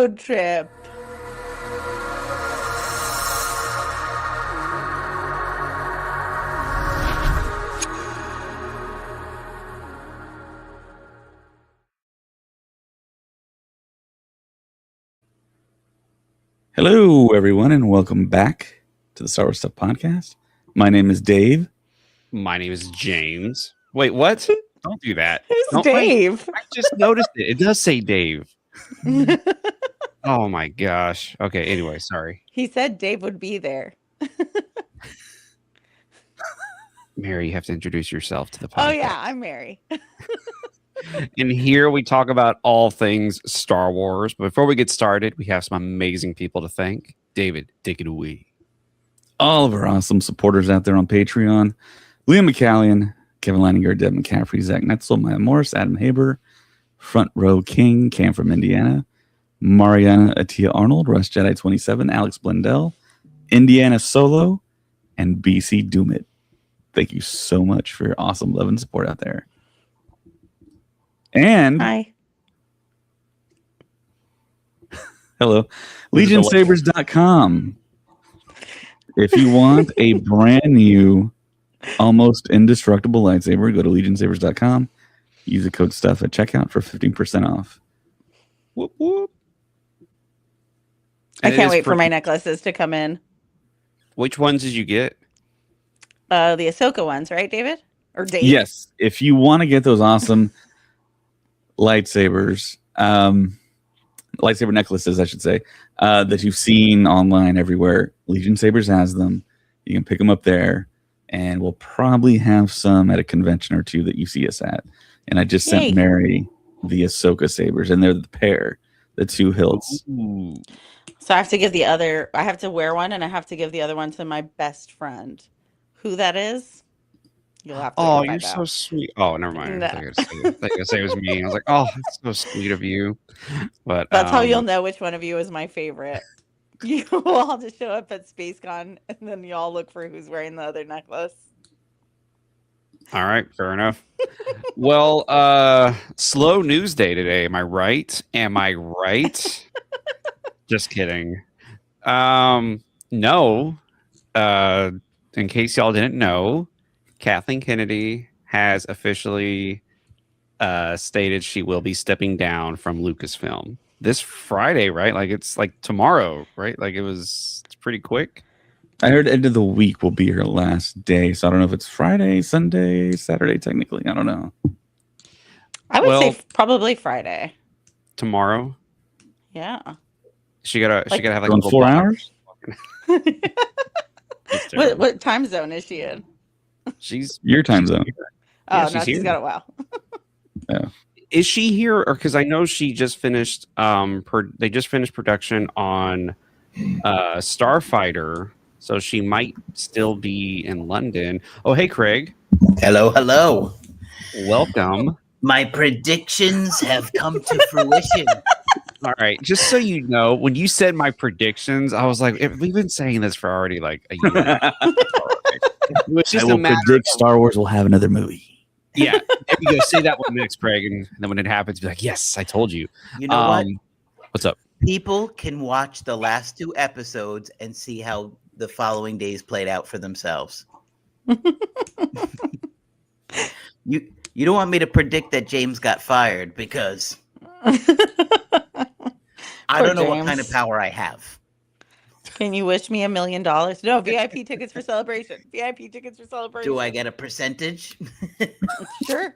road trip. Hello, everyone, and welcome back to the Star Wars Stuff Podcast. My name is Dave. My name is James. Wait, what? Don't do that. Who's Don't Dave? I just noticed it. It does say Dave. Oh my gosh. Okay, anyway, sorry. He said Dave would be there. Mary, you have to introduce yourself to the podcast. Oh, yeah, I'm Mary. And here we talk about all things Star Wars. But before we get started, we have some amazing people to thank. David, take it away. All of our awesome supporters out there on Patreon. Liam McCallion, Kevin Leininger, Deb McCaffrey, Zach Netzel, Maya Morris, Adam Haber, Front Row King, Cam from Indiana, Mariana Atia Arnold, Rush Jedi 27, Alex Blendell, Indiana Solo, and BC Doomit. Thank you so much for your awesome love and support out there. And Hi. hello, LegionSabers.com. If you want a brand new, almost indestructible lightsaber, go to LegionSabers.com. Use the code STUFF at checkout for 15% off. Whoop, whoop. I can't wait for my necklaces to come in. Which ones did you get? The Ahsoka ones, right, David? Or Dave? Yes, if you want to get those awesome lightsabers, lightsaber necklaces, I should say, that you've seen online everywhere, Legion Sabers has them. You can pick them up there, and we'll probably have some at a convention or two that you see us at. And I just sent Mary the Ahsoka sabers, and they're the pair, the two hilts. Ooh. So I have to give I have to wear one, and I have to give the other one to my best friend. Who that is? You'll have to you're out. so sweet. Oh, never mind. No. I thought you were gonna say it was me. I was like, oh, that's so sweet of you. But that's how you'll know which one of you is my favorite. You will all just show up at SpaceCon, and then you all look for who's wearing the other necklace. All right, fair enough. Well, slow news day today. Am I right? Just kidding. No. In case y'all didn't know, Kathleen Kennedy has officially stated she will be stepping down from Lucasfilm this Friday, right? Like it's like tomorrow, right? Like it's pretty quick. I heard end of the week will be her last day, so I don't know if it's Friday, Sunday, Saturday. Technically, I don't know. I would say probably Friday. Tomorrow. Yeah. She gotta have like 4 hours. What time zone is she in? She's your time zone. Oh, no, she's got a while. Yeah. Is she here, or because I know she just finished? They just finished production on Starfighter, so she might still be in London. Oh, hey, Craig. Hello. Welcome. My predictions have come to fruition. All right, just so you know, when you said my predictions, I was like, we've been saying this for already like a year. I will predict Star Wars will have another movie. Yeah, there you go. Say that one next, Craig, and then when it happens, be like, "Yes, I told you." You know what? What's up? People can watch the last 2 episodes and see how the following days played out for themselves. You don't want me to predict that James got fired because I don't know what kind of power I have. Can you wish me $1 million? No, VIP tickets for celebration. VIP tickets for celebration. Do I get a percentage? Sure.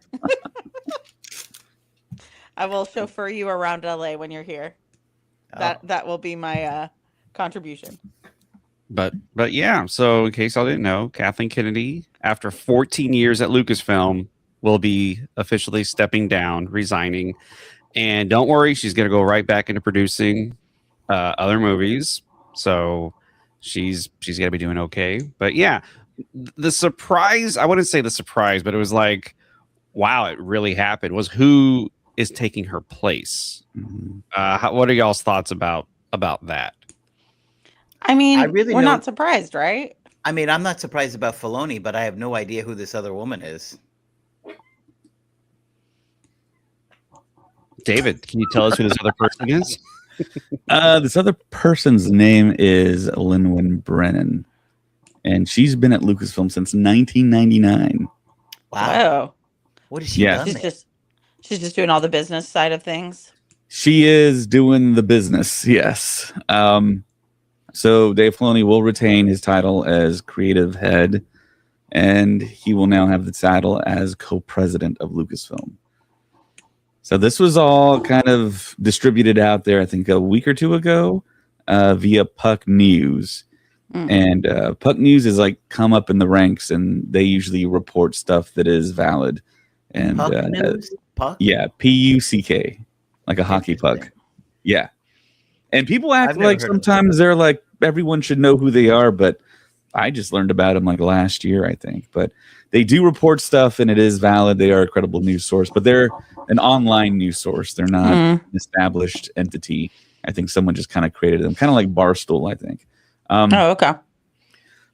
I will chauffeur you around LA when you're here. That will be my contribution. But yeah, so in case I didn't know, Kathleen Kennedy, after 14 years at Lucasfilm, will be officially stepping down, resigning. And don't worry, she's going to go right back into producing other movies. So she's going to be doing okay. But yeah, the surprise, I wouldn't say the surprise, but it was like, wow, it really happened, was who is taking her place. Mm-hmm. What are y'all's thoughts about that? I mean, we're not surprised, right? I mean, I'm not surprised about Filoni, but I have no idea who this other woman is. David, can you tell us who this other person is? This other person's name is Lynwen Brennan, and she's been at Lucasfilm since 1999. Wow. Wow. What has she Yeah. done She's there? just doing all the business side of things. She is doing the business, yes. So Dave Filoni will retain his title as creative head, and he will now have the title as co-president of Lucasfilm. So this was all kind of distributed out there, I think, a week or two ago via Puck News. And Puck News is like come up in the ranks, and they usually report stuff that is valid. And Puck News? Puck? yeah, PUCK, like a hockey puck. Yeah. And people act I've never like heard of them. sometimes they're like everyone should know who they are, but I just learned about them like last year, I think. But they do report stuff, and it is valid. They are a credible news source, but they're an online news source. They're not an established entity. I think someone just kind of created them, kind of like Barstool, I think. Oh, okay.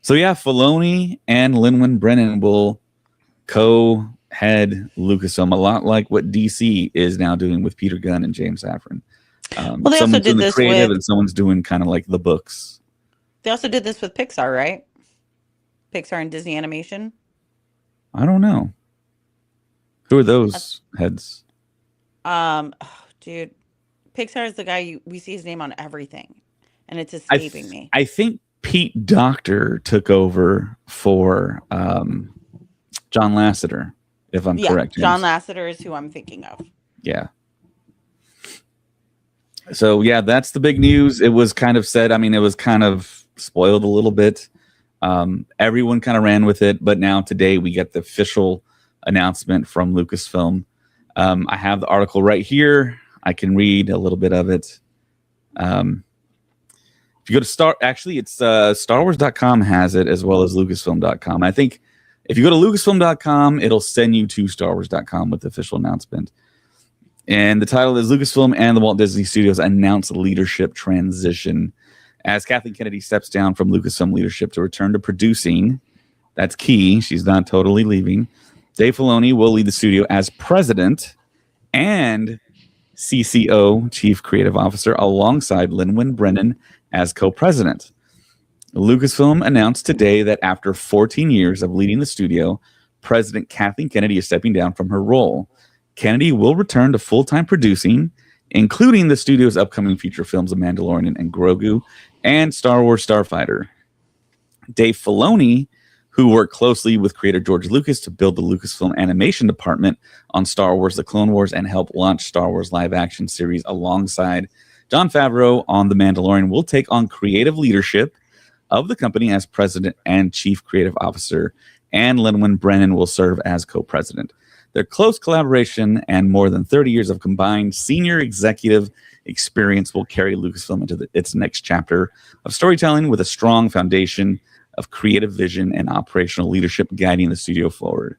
So yeah, Filoni and Lynwen Brennan will co-head Lucasfilm, a lot like what DC is now doing with Peter Gunn and James Safran. Well, they also someone's did doing the this creative, with. and someone's doing kind of like the books. They also did this with Pixar, right? Pixar and Disney Animation. I don't know. Who are those heads? Oh, dude, Pixar is the guy we see his name on everything, and it's escaping me. I think Pete Docter took over for John Lasseter, if I'm correct. John James. Lasseter is who I'm thinking of. Yeah. So yeah, that's the big news. It was kind of said. I mean, it was kind of spoiled a little bit. Everyone kind of ran with it, but now today we get the official announcement from Lucasfilm. I have the article right here. I can read a little bit of it. If you go to it's StarWars.com has it as well as Lucasfilm.com. I think if you go to Lucasfilm.com, it'll send you to StarWars.com with the official announcement. And the title is Lucasfilm and the Walt Disney Studios announce leadership transition as Kathleen Kennedy steps down from Lucasfilm leadership to return to producing. That's key. She's not totally leaving. Dave Filoni will lead the studio as president and CCO, Chief Creative Officer, alongside Lynwen Brennan as co-president. Lucasfilm announced today that after 14 years of leading the studio, President Kathleen Kennedy is stepping down from her role. Kennedy will return to full-time producing, including the studio's upcoming feature films of Mandalorian and Grogu and Star Wars Starfighter. Dave Filoni, who worked closely with creator George Lucas to build the Lucasfilm animation department on Star Wars The Clone Wars and help launch Star Wars live-action series alongside Jon Favreau on The Mandalorian, will take on creative leadership of the company as president and chief creative officer, and Lynwen Brennan will serve as co-president. Their close collaboration and more than 30 years of combined senior executive experience will carry Lucasfilm into its next chapter of storytelling with a strong foundation of creative vision and operational leadership guiding the studio forward.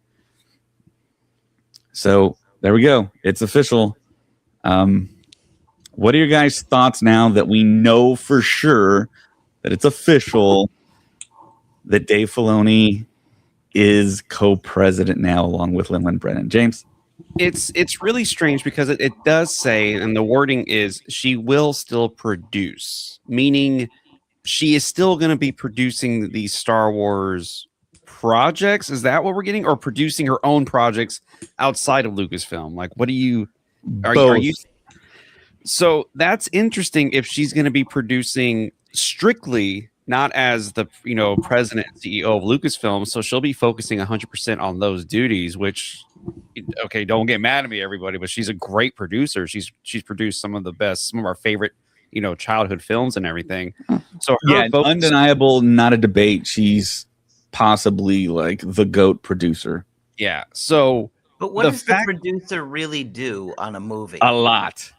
So there we go. It's official. What are your guys' thoughts now that we know for sure that it's official that Dave Filoni is co-president now along with Lynwen Brennan? James? It's really strange because it does say, and the wording is, she will still produce, meaning she is still going to be producing these Star Wars projects. Is that what we're getting? Or producing her own projects outside of Lucasfilm? Like, what do you... Are you... So that's interesting if she's going to be producing strictly, not as the president and CEO of Lucasfilm, so she'll be focusing 100% on those duties, which, okay, don't get mad at me, everybody, but she's a great producer. She's produced some of our favorite, childhood films and everything. So undeniable, not a debate. She's possibly like the GOAT producer. Yeah. So, but what does the producer really do on a movie? A lot,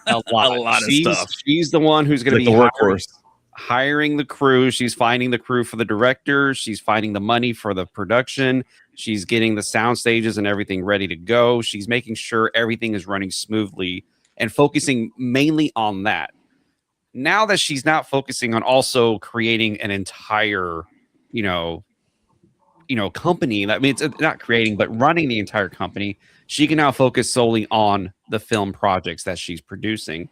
a lot of stuff. She's the one who's going to be the workhorse. Hiring the crew. She's finding the crew for the director. She's finding the money for the production. She's getting the sound stages and everything ready to go. She's making sure everything is running smoothly and focusing mainly on that. Now that she's not focusing on also creating an entire, company. I mean, it's not creating, but running the entire company. She can now focus solely on the film projects that she's producing,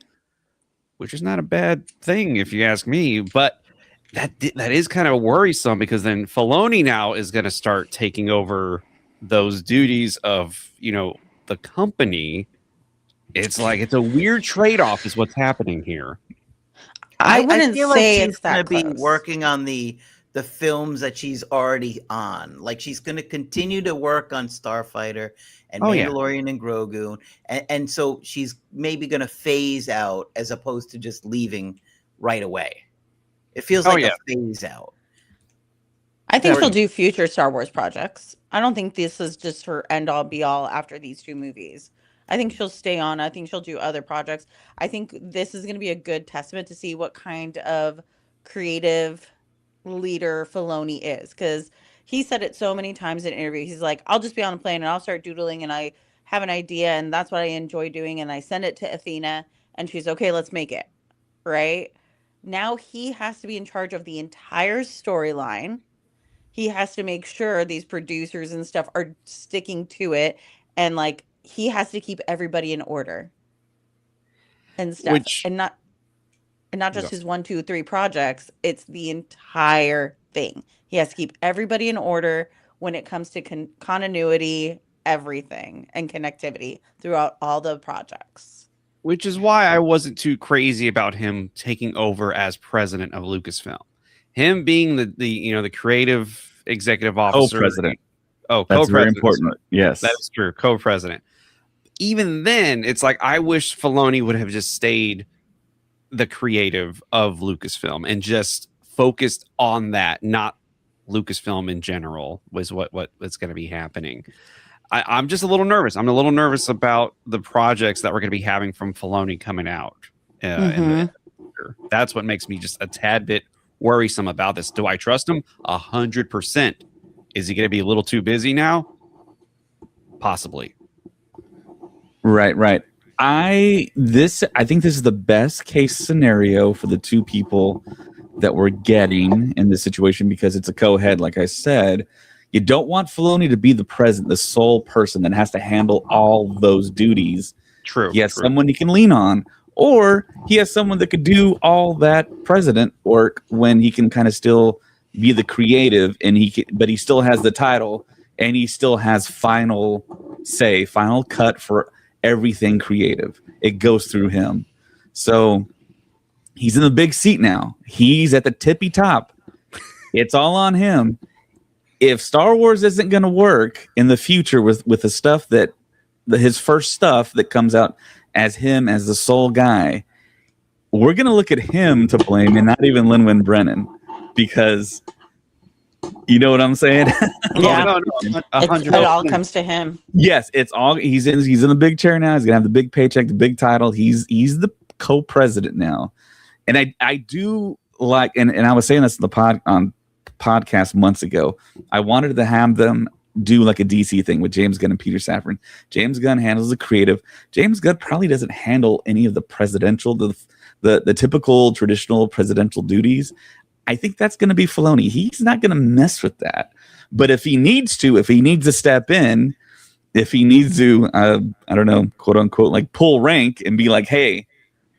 which is not a bad thing if you ask me. But that is kind of worrisome because then Filoni now is going to start taking over those duties of the company. It's like it's a weird trade-off, is what's happening here. I I wouldn't feel like say she's it's going to that be close. working on the films that she's already on. Like she's going to continue to work on Starfighter and Oh, yeah. Mandalorian and Grogu, and so she's maybe going to phase out as opposed to just leaving right away. It feels Oh, like yeah. a phase out. I think she'll Definitely. do future Star Wars projects. I don't think this is just her end all be all after these 2 movies. I think she'll stay on. I think she'll do other projects. I think this is going to be a good testament to see what kind of creative leader Filoni is, because he said it so many times in interviews. He's like, I'll just be on a plane and I'll start doodling and I have an idea and that's what I enjoy doing and I send it to Athena and she's okay, let's make it. Right? Now he has to be in charge of the entire storyline. He has to make sure these producers and stuff are sticking to it, and like he has to keep everybody in order and stuff, Which and not just his 1, 2, 3 projects. It's the entire thing. He has to keep everybody in order when it comes to continuity, everything, and connectivity throughout all the projects. which is why I wasn't too crazy about him taking over as president of Lucasfilm. Him being the creative executive officer. Co-president. Oh, That's very co-president. important. Yes. That is true. Co-president. Even then, it's like I wish Filoni would have just stayed the creative of Lucasfilm and just focused on that, not Lucasfilm in general, was what's going to be happening. I'm just a little nervous. I'm a little nervous about the projects that we're going to be having from Filoni coming out. That's what makes me just a tad bit worrisome about this. Do I trust him? 100%. Is he going to be a little too busy now? Possibly. Right. I think this is the best case scenario for the 2 people that we're getting in this situation, because it's a co-head, like I said. You don't want Filoni to be the president, the sole person that has to handle all those duties. True. He has someone he can lean on, or he has someone that could do all that president work when he can kind of still be the creative, but he still has the title and he still has final cut for everything creative. It goes through him. So he's in the big seat now. He's at the tippy top. It's all on him. If Star Wars isn't going to work in the future with the stuff his first stuff that comes out as him as the sole guy, we're going to look at him to blame and not even Lin-Manuel Brennan, because you know what I'm saying? Yeah. No, It all comes to him. Yes, it's all he's in the big chair now. He's gonna have the big paycheck, the big title. He's the co-president now. And I do like, and I was saying this in the podcast months ago. I wanted to have them do like a DC thing with James Gunn and Peter Safran. James Gunn handles the creative. James Gunn probably doesn't handle any of the presidential, the typical traditional presidential duties. I think that's going to be Filoni. He's not going to mess with that. But if he needs to step in, if he needs to, I don't know, quote unquote, like pull rank and be like, hey,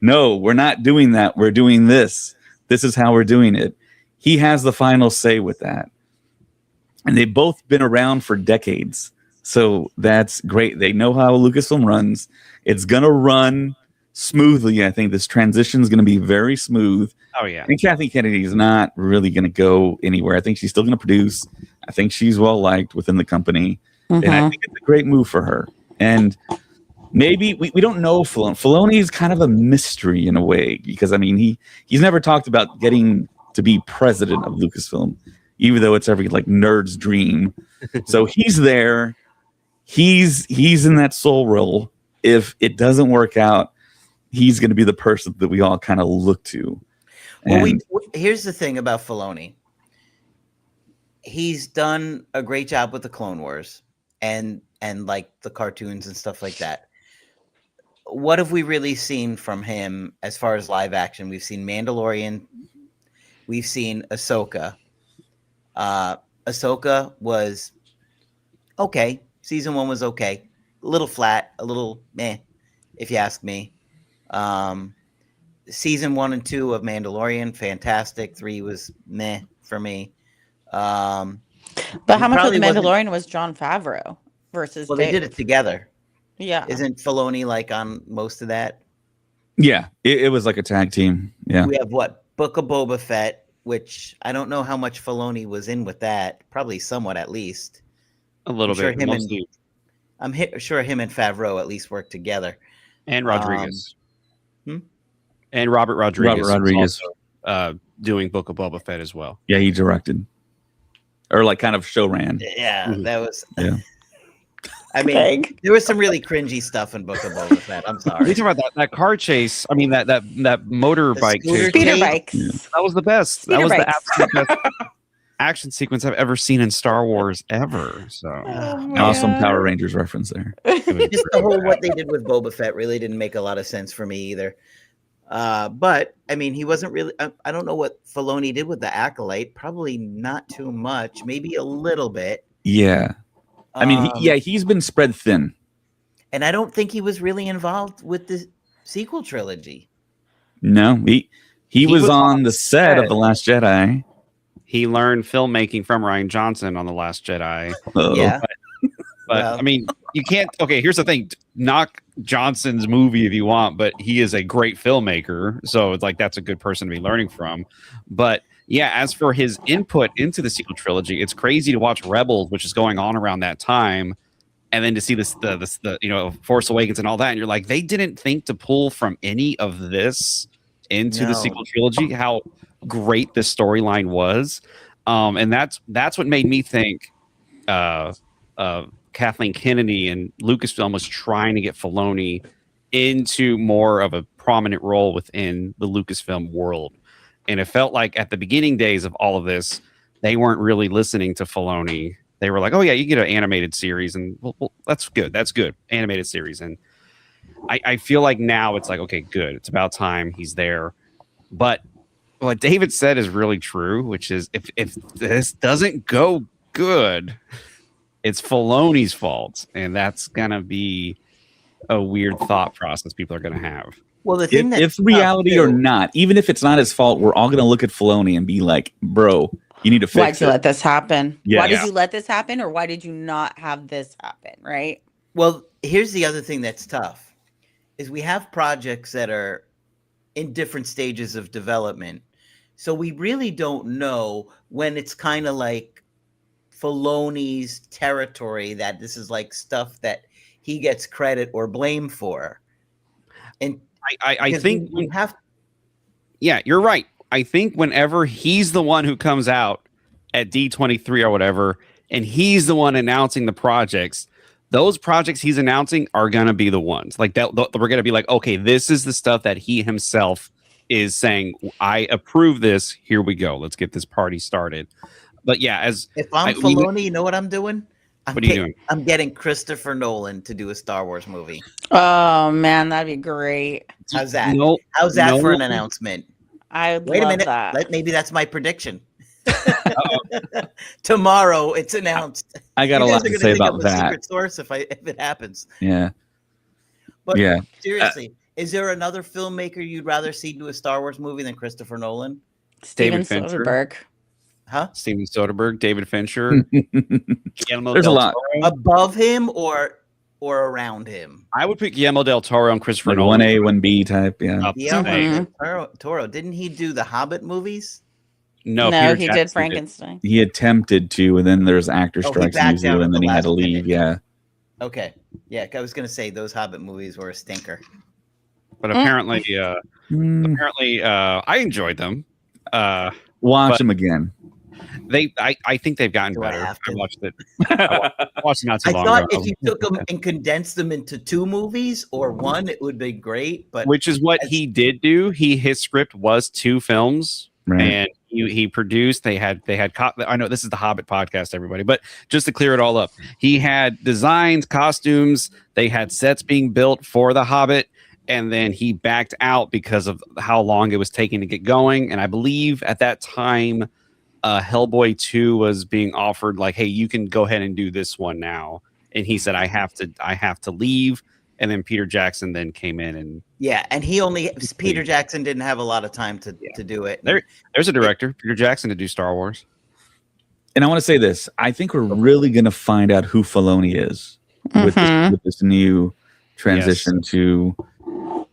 no, we're not doing that. We're doing this. This is how we're doing it. He has the final say with that. And they've both been around for decades. So that's great. They know how Lucasfilm runs. It's going to run smoothly. I think this transition is going to be very smooth. Oh, yeah. And Kathleen Kennedy is not really going to go anywhere. I think she's still going to produce. I think she's well liked within the company. Mm-hmm. And I think it's a great move for her. And maybe we don't know Filoni. Filoni is kind of a mystery in a way, because I mean he's never talked about getting to be president of Lucasfilm, even though it's every like nerd's dream. So he's there. He's in that sole role. If it doesn't work out, he's going to be the person that we all kind of look to. Well, here's the thing about Filoni. He's done a great job with the Clone Wars and like the cartoons and stuff like that. What have we really seen from him as far as live action? We've seen Mandalorian. We've seen Ahsoka. Ahsoka was okay. Season 1 was okay. A little flat, a little meh, if you ask me. season 1 and 2 of Mandalorian, fantastic. 3 was meh for me. But He how much of probably the wasn't- Mandalorian was Jon Favreau versus Well, they Dave? did it together. Yeah. Isn't Filoni like on most of that? Yeah, it was like a tag team. Yeah. We have what? Book of Boba Fett, which I don't know how much Filoni was in with that. Probably somewhat, at least. A little sure bit, him and- mostly. I'm sure him and Favreau at least worked together. And Rodriguez. hmm? And Robert Rodriguez. Robert Rodriguez. Was also, doing Book of Boba Fett as well. Yeah, he directed. Or like kind of show ran. Yeah, Mhm. that was. Yeah. I mean, Peg. there was some really cringy stuff in Book of Boba Fett. I'm You sorry. talk about that car chase. I mean, that motorbike scooter chase. Speeder Jade? bikes. Yeah. That was the best. Speeder That was bikes. the absolute best action sequence I've ever seen in Star Wars ever. So Oh, Awesome man. Power Rangers reference there. it was Just the great. whole what they did with Boba Fett really didn't make a lot of sense for me either. But I mean, he wasn't really. I don't know what Filoni did with the Acolyte. Probably not too much. Maybe a little bit. Yeah. I mean, Um, he's been spread thin. And I don't think he was really involved with the sequel trilogy. No, he was was on on the set of set. The Last Jedi. He learned filmmaking from Rian Johnson on The Last Jedi. Uh-oh. Yeah. But Well- I mean, you can't. Okay, here's the thing: knock Johnson's movie if you want, but he is a great filmmaker, so it's like that's a good person to be learning from. But yeah, as for his input into the sequel trilogy, it's crazy to watch Rebels, which is going on around that time, and then to see the Force Awakens and all that, and you're like, they didn't think to pull from any of this into the No. sequel trilogy. How great this storyline was, and that's what made me think. Kathleen Kennedy and Lucasfilm was trying to get Filoni into more of a prominent role within the Lucasfilm world. And it felt like at the beginning days of all of this, they weren't really listening to Filoni. They were like, oh, yeah, you get an animated series. And well, that's good. That's good. Animated series. And I feel like now it's like, okay, good. It's about time he's there. But what David said is really true, which is if this doesn't go good, it's Filoni's fault, and that's gonna be a weird thought process people are gonna have. Well, the thing If reality or not, even if it's not his fault, we're all going to look at Filoni and be like, bro, you need to fix Why'd you it. let this happen? Yeah. Why did Yeah. you let this happen, or why did you not have this happen? Right? Well, here's the other thing that's tough is we have projects that are in different stages of development. So we really don't know when it's kind of like Filoni's territory that this is like stuff that he gets credit or blame for. And I because think we have yeah, you're right. I think whenever he's the one who comes out at D23 or whatever, and he's the one announcing the projects, those projects he's announcing are gonna be the ones like that. We're gonna be like, okay, this is the stuff that he himself is saying. I approve this. Here we go. Let's get this party started. But yeah, if I'm Filoni, you know what I'm doing? What are you doing? I'm getting Christopher Nolan to do a Star Wars movie. Oh man, that'd be great. How's that? No, How's that for an no. announcement? I would Wait a love minute. that. Maybe that's my prediction. Tomorrow it's announced. I got You a guys lot are to gonna say think about I'm a that. secret source if it happens. Yeah. But Yeah. seriously, is there another filmmaker you'd rather see do a Star Wars movie than Christopher Nolan? Steven David Fincher. Soderbergh. Huh? Steven Soderbergh, David Fincher, Guillermo There's a del lot. Toro. Above him or around him? I would put Guillermo del Toro and Christopher Like Nolan. 1A, 1B type. Yeah. Up Yeah, there. Toro. Didn't he do the Hobbit movies? No, No, Peter he Jackson did Frankenstein. He attempted to, and then there's actor Oh, he strikes backed usually, out at and then the he had to last leave. minute. Yeah. Okay. Yeah, I was gonna say those Hobbit movies were a stinker. But apparently, Mm, I enjoyed them. watch but- him again. I think they've gotten Do I better. have I to? watched it. I watched it not too I long thought ago. if you took them and condensed them into 2 movies or 1, it would be great. But Which is what as- he did do. His script was 2 films, Right. and he produced. They had. I know this is the Hobbit podcast, everybody, but just to clear it all up, he had designs, costumes. They had sets being built for the Hobbit, and then he backed out because of how long it was taking to get going. And I believe at that time, Hellboy 2 was being offered, like, hey, you can go ahead and do this one now. And he said, I have to leave and then Peter Jackson then came in and Yeah, and Peter Jackson didn't have a lot of time to do it. there's a director, Peter Jackson, to do Star Wars. And I want to say this: I think we're really going to find out who Filoni is with this new transition to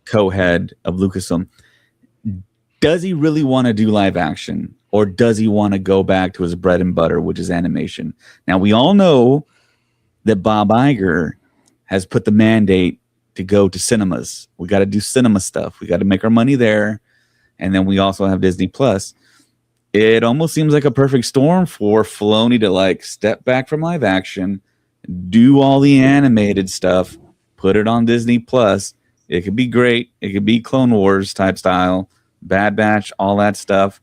co-head of Lucasfilm. Does he really want to do live action, or does he want to go back to his bread and butter, which is animation? Now, we all know that Bob Iger has put the mandate to go to cinemas. We got to do cinema stuff. We got to make our money there. And then we also have Disney Plus. It almost seems like a perfect storm for Filoni to like step back from live action, do all the animated stuff, put it on Disney Plus. It could be great. It could be Clone Wars type style, Bad Batch, all that stuff.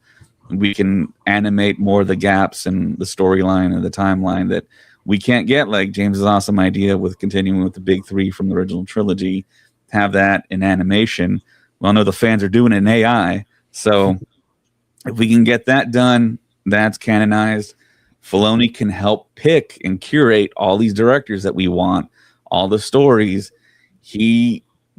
We can animate more of the gaps in the storyline and the timeline that we can't get, like James's awesome idea with continuing with the big three from the original trilogy. Have that in animation. Well, I know the fans are doing it in AI. So if we can get that done, that's canonized. Filoni can help pick and curate all these directors that we want, all the stories.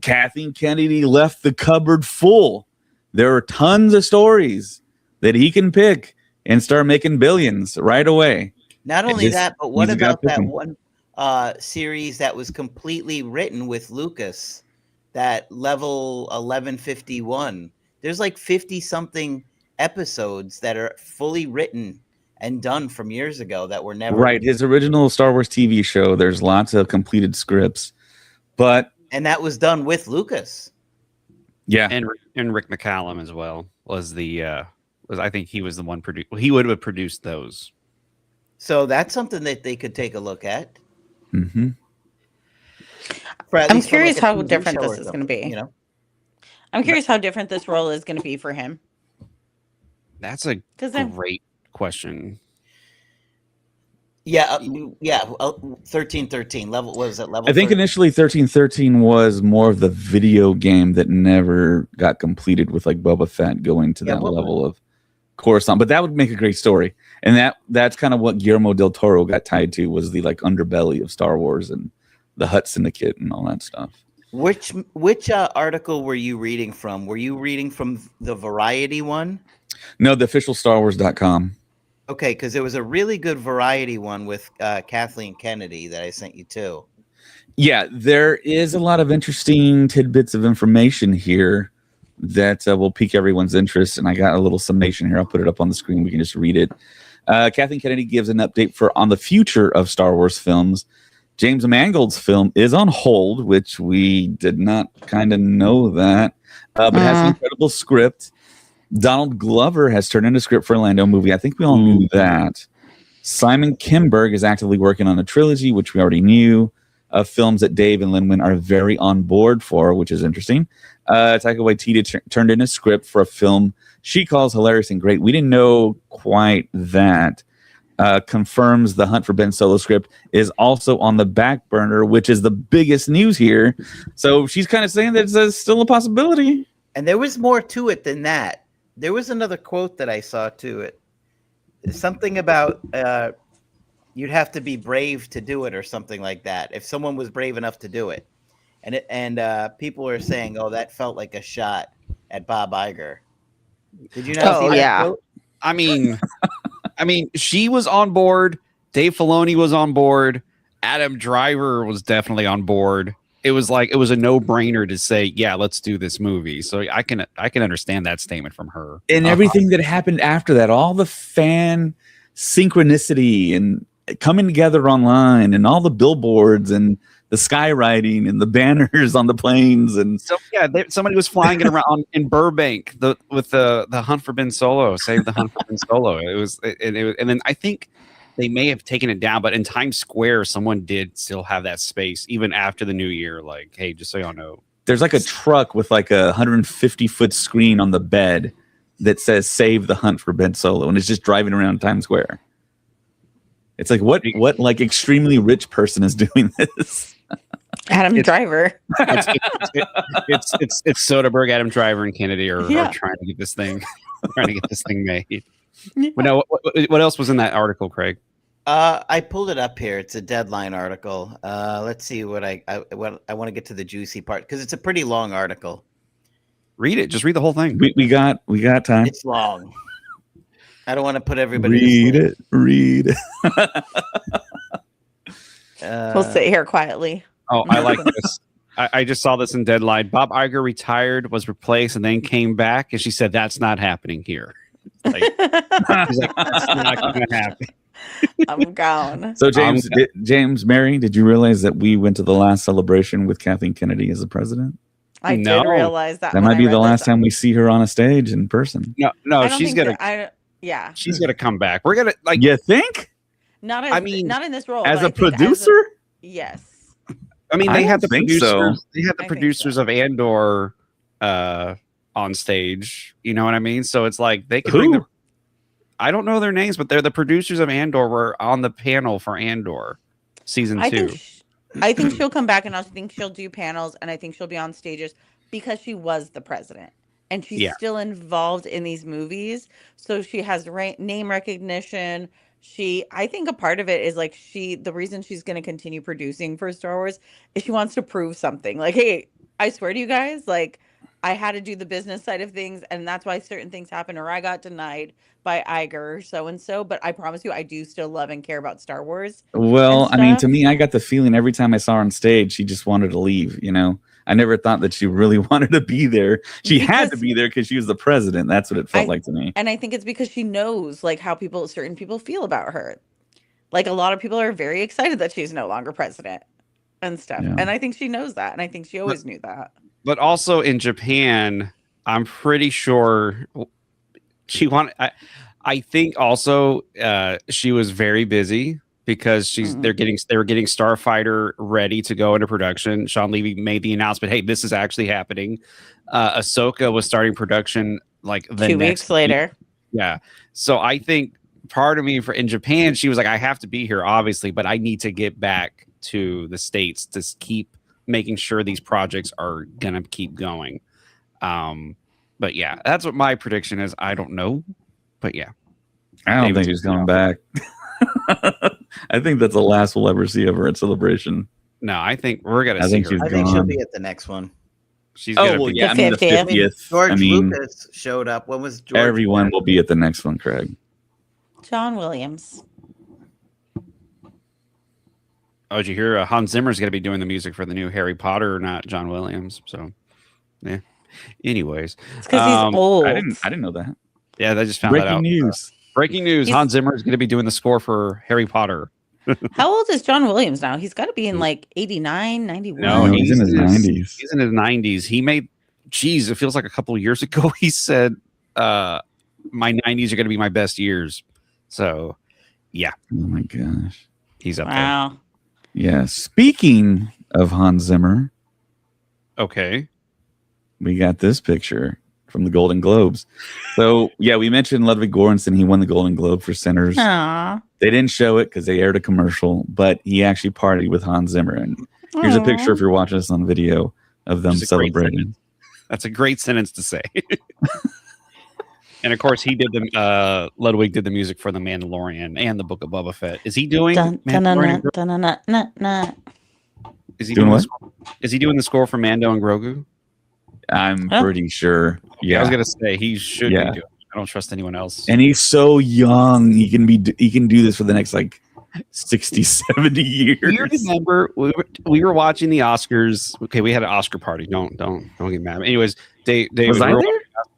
Kathleen Kennedy left the cupboard full. There are tons of stories that he can pick and start making billions right away. Not only that, but what about that one series that was completely written with Lucas, that Level 1151? There's like 50-something episodes that are fully written and done from years ago that were never... Right, his original Star Wars TV show, there's lots of completed scripts, and that was done with Lucas. Yeah. And Rick McCallum as well was I think he was the one he would have produced those. So that's something that they could take a look at. Mm-hmm. I'm curious how different this is going to be. You know, I'm curious how different this role is going to be for him. That's a great question. Yeah, 1313 level. What was it? Level. I think 13? initially 1313 was more of the video game that never got completed, with like Boba Fett going to that level of Coruscant. But that would make a great story, and that's kind of what Guillermo del Toro got tied to, was the like underbelly of Star Wars and the Hutt Syndicate and all that stuff. Which article were you reading from? Were you reading from the Variety one? No, the official StarWars.com. Okay, because there was a really good Variety one with Kathleen Kennedy that I sent you too. Yeah, there is a lot of interesting tidbits of information here that will pique everyone's interest. And I got a little summation here. I'll put it up on the screen. We can just read it. Kathleen Kennedy gives an update on the future of Star Wars films. James Mangold's film is on hold, which we did not kind of know that, but has an incredible script. Donald Glover has turned in a script for a Lando movie. I think we all knew that. Simon Kinberg is actively working on a trilogy, which we already knew, of films that Dave and Lin-Win are very on board for, which is interesting. Taika Waititi turned in a script for a film she calls hilarious and great. We didn't know quite that. Confirms the Hunt for Ben Solo script is also on the back burner, which is the biggest news here. So she's kind of saying that it's still a possibility. And there was more to it than that. There was another quote that I saw to it. Something about you'd have to be brave to do it, or something like that. If someone was brave enough to do it, and people are saying, "Oh, that felt like a shot at Bob Iger." Did you not see that quote? I mean, she was on board. Dave Filoni was on board. Adam Driver was definitely on board. It was a no-brainer to say, yeah, let's do this movie. So I can understand that statement from her. And everything that happened after that, all the fan synchronicity and coming together online, and all the billboards and the skywriting and the banners on the planes, and so somebody was flying it around in Burbank with the Hunt for Ben Solo, Save the Hunt for Ben Solo. And then I think they may have taken it down, but in Times Square, someone did still have that space even after the new year. Like, hey, just so y'all know, there's like a truck with like a 150-foot screen on the bed that says "Save the Hunt for Ben Solo," and it's just driving around Times Square. It's like what like extremely rich person is doing this? Adam Driver. It's Soderbergh, Adam Driver, and Kennedy are trying to get this thing made. But no, what else was in that article, Craig? I pulled it up here. It's a Deadline article. Let's see what I want to get to the juicy part because it's a pretty long article. Read it. Just read the whole thing. We got time. It's long. I don't want to put everybody. Read it. We'll sit here quietly. Oh, I like this. I just saw this in Deadline. Bob Iger retired, was replaced, and then came back, and she said, "That's not happening here." Like, she's like, "That's not going to happen." I'm gone. So James, Mary, did you realize that we went to the last celebration with Kathleen Kennedy as the president? I No. did realize that. That might be the last time we see her on a stage in person. No, she's gonna. Yeah, She's gonna come back. We're gonna like. You think? not as, I mean, not in this role. As but a I think producer? yes. I mean, I they had the don't think producers. so. They had the I think producers so. of Andor on stage. You know what I mean? So it's like they could bring Who? the. I don't know their names, but they're the producers of Andor. Were on the panel for Andor season 2. I think she'll come back, and I think she'll do panels, and I think she'll be on stages because she was the president, and she's still involved in these movies, so she has name recognition. I think a part of it is like the reason she's going to continue producing for Star Wars is she wants to prove something. Like, hey, I swear to you guys, like, I had to do the business side of things, and that's why certain things happen, or I got denied by Iger, so and so. But I promise you, I do still love and care about Star Wars. Well, I mean, to stuff. me, I got the feeling every time I saw her on stage, she just wanted to leave. You know, I never thought that she really wanted to be there. She had to be there because she was the president. That's what it felt like to me. And I think it's because she knows like how certain people feel about her. Like a lot of people are very excited that she's no longer president and stuff. Yeah. And I think she knows that. And I think she always knew that. But also in Japan, I'm pretty sure she wanted. I think also she was very busy because they were getting Starfighter ready to go into production. Sean Levy made the announcement, "Hey, this is actually happening." Ahsoka was starting production like the 2 next weeks later. week. Yeah, so I think part of me in Japan, she was like, "I have to be here, obviously, but I need to get back to the States to keep making sure these projects are gonna keep going." But yeah, that's what my prediction is. I don't know, but yeah, I don't think she's coming back. I think that's the last we'll ever see of her at Celebration. No, I think we're gonna see her. I think she'll be at the next one. She's gonna be. Yeah, I mean the 50th. George Lucas showed up. When was George? Everyone will be at the next one, Craig. John Williams. Oh, did you hear? Hans Zimmer's going to be doing the music for the new Harry Potter, not John Williams. So, yeah. Anyways, it's because he's old. I didn't know that. Yeah, I just found that out. Breaking news: Hans Zimmer is going to be doing the score for Harry Potter. How old is John Williams now? He's got to be in like 89, 91. No, he's in his 90s. He's in his 90s. He made. Geez, it feels like a couple of years ago. He said, "My 90s are going to be my best years." So, yeah. Oh my gosh, he's up there. Yeah. Speaking of Hans Zimmer, okay, we got this picture from the Golden Globes. So yeah, we mentioned Ludwig Göransson. He won the Golden Globe for Sinners. Aww. They didn't show it because they aired a commercial, but he actually partied with Hans Zimmer. And here's a picture if you're watching this on video of them celebrating. That's a great sentence to say. And of course, he did Ludwig did the music for The Mandalorian and the Book of Boba Fett. Is he doing? Is he doing what? Is he doing the score for Mando and Grogu? I'm pretty sure. Yeah, I was gonna say he should be doing it. I don't trust anyone else. And he's so young. He can do this for the next like 60, 70 years. You remember we were watching the Oscars. Okay, we had an Oscar party. Don't get mad. Anyways, Dave was I there?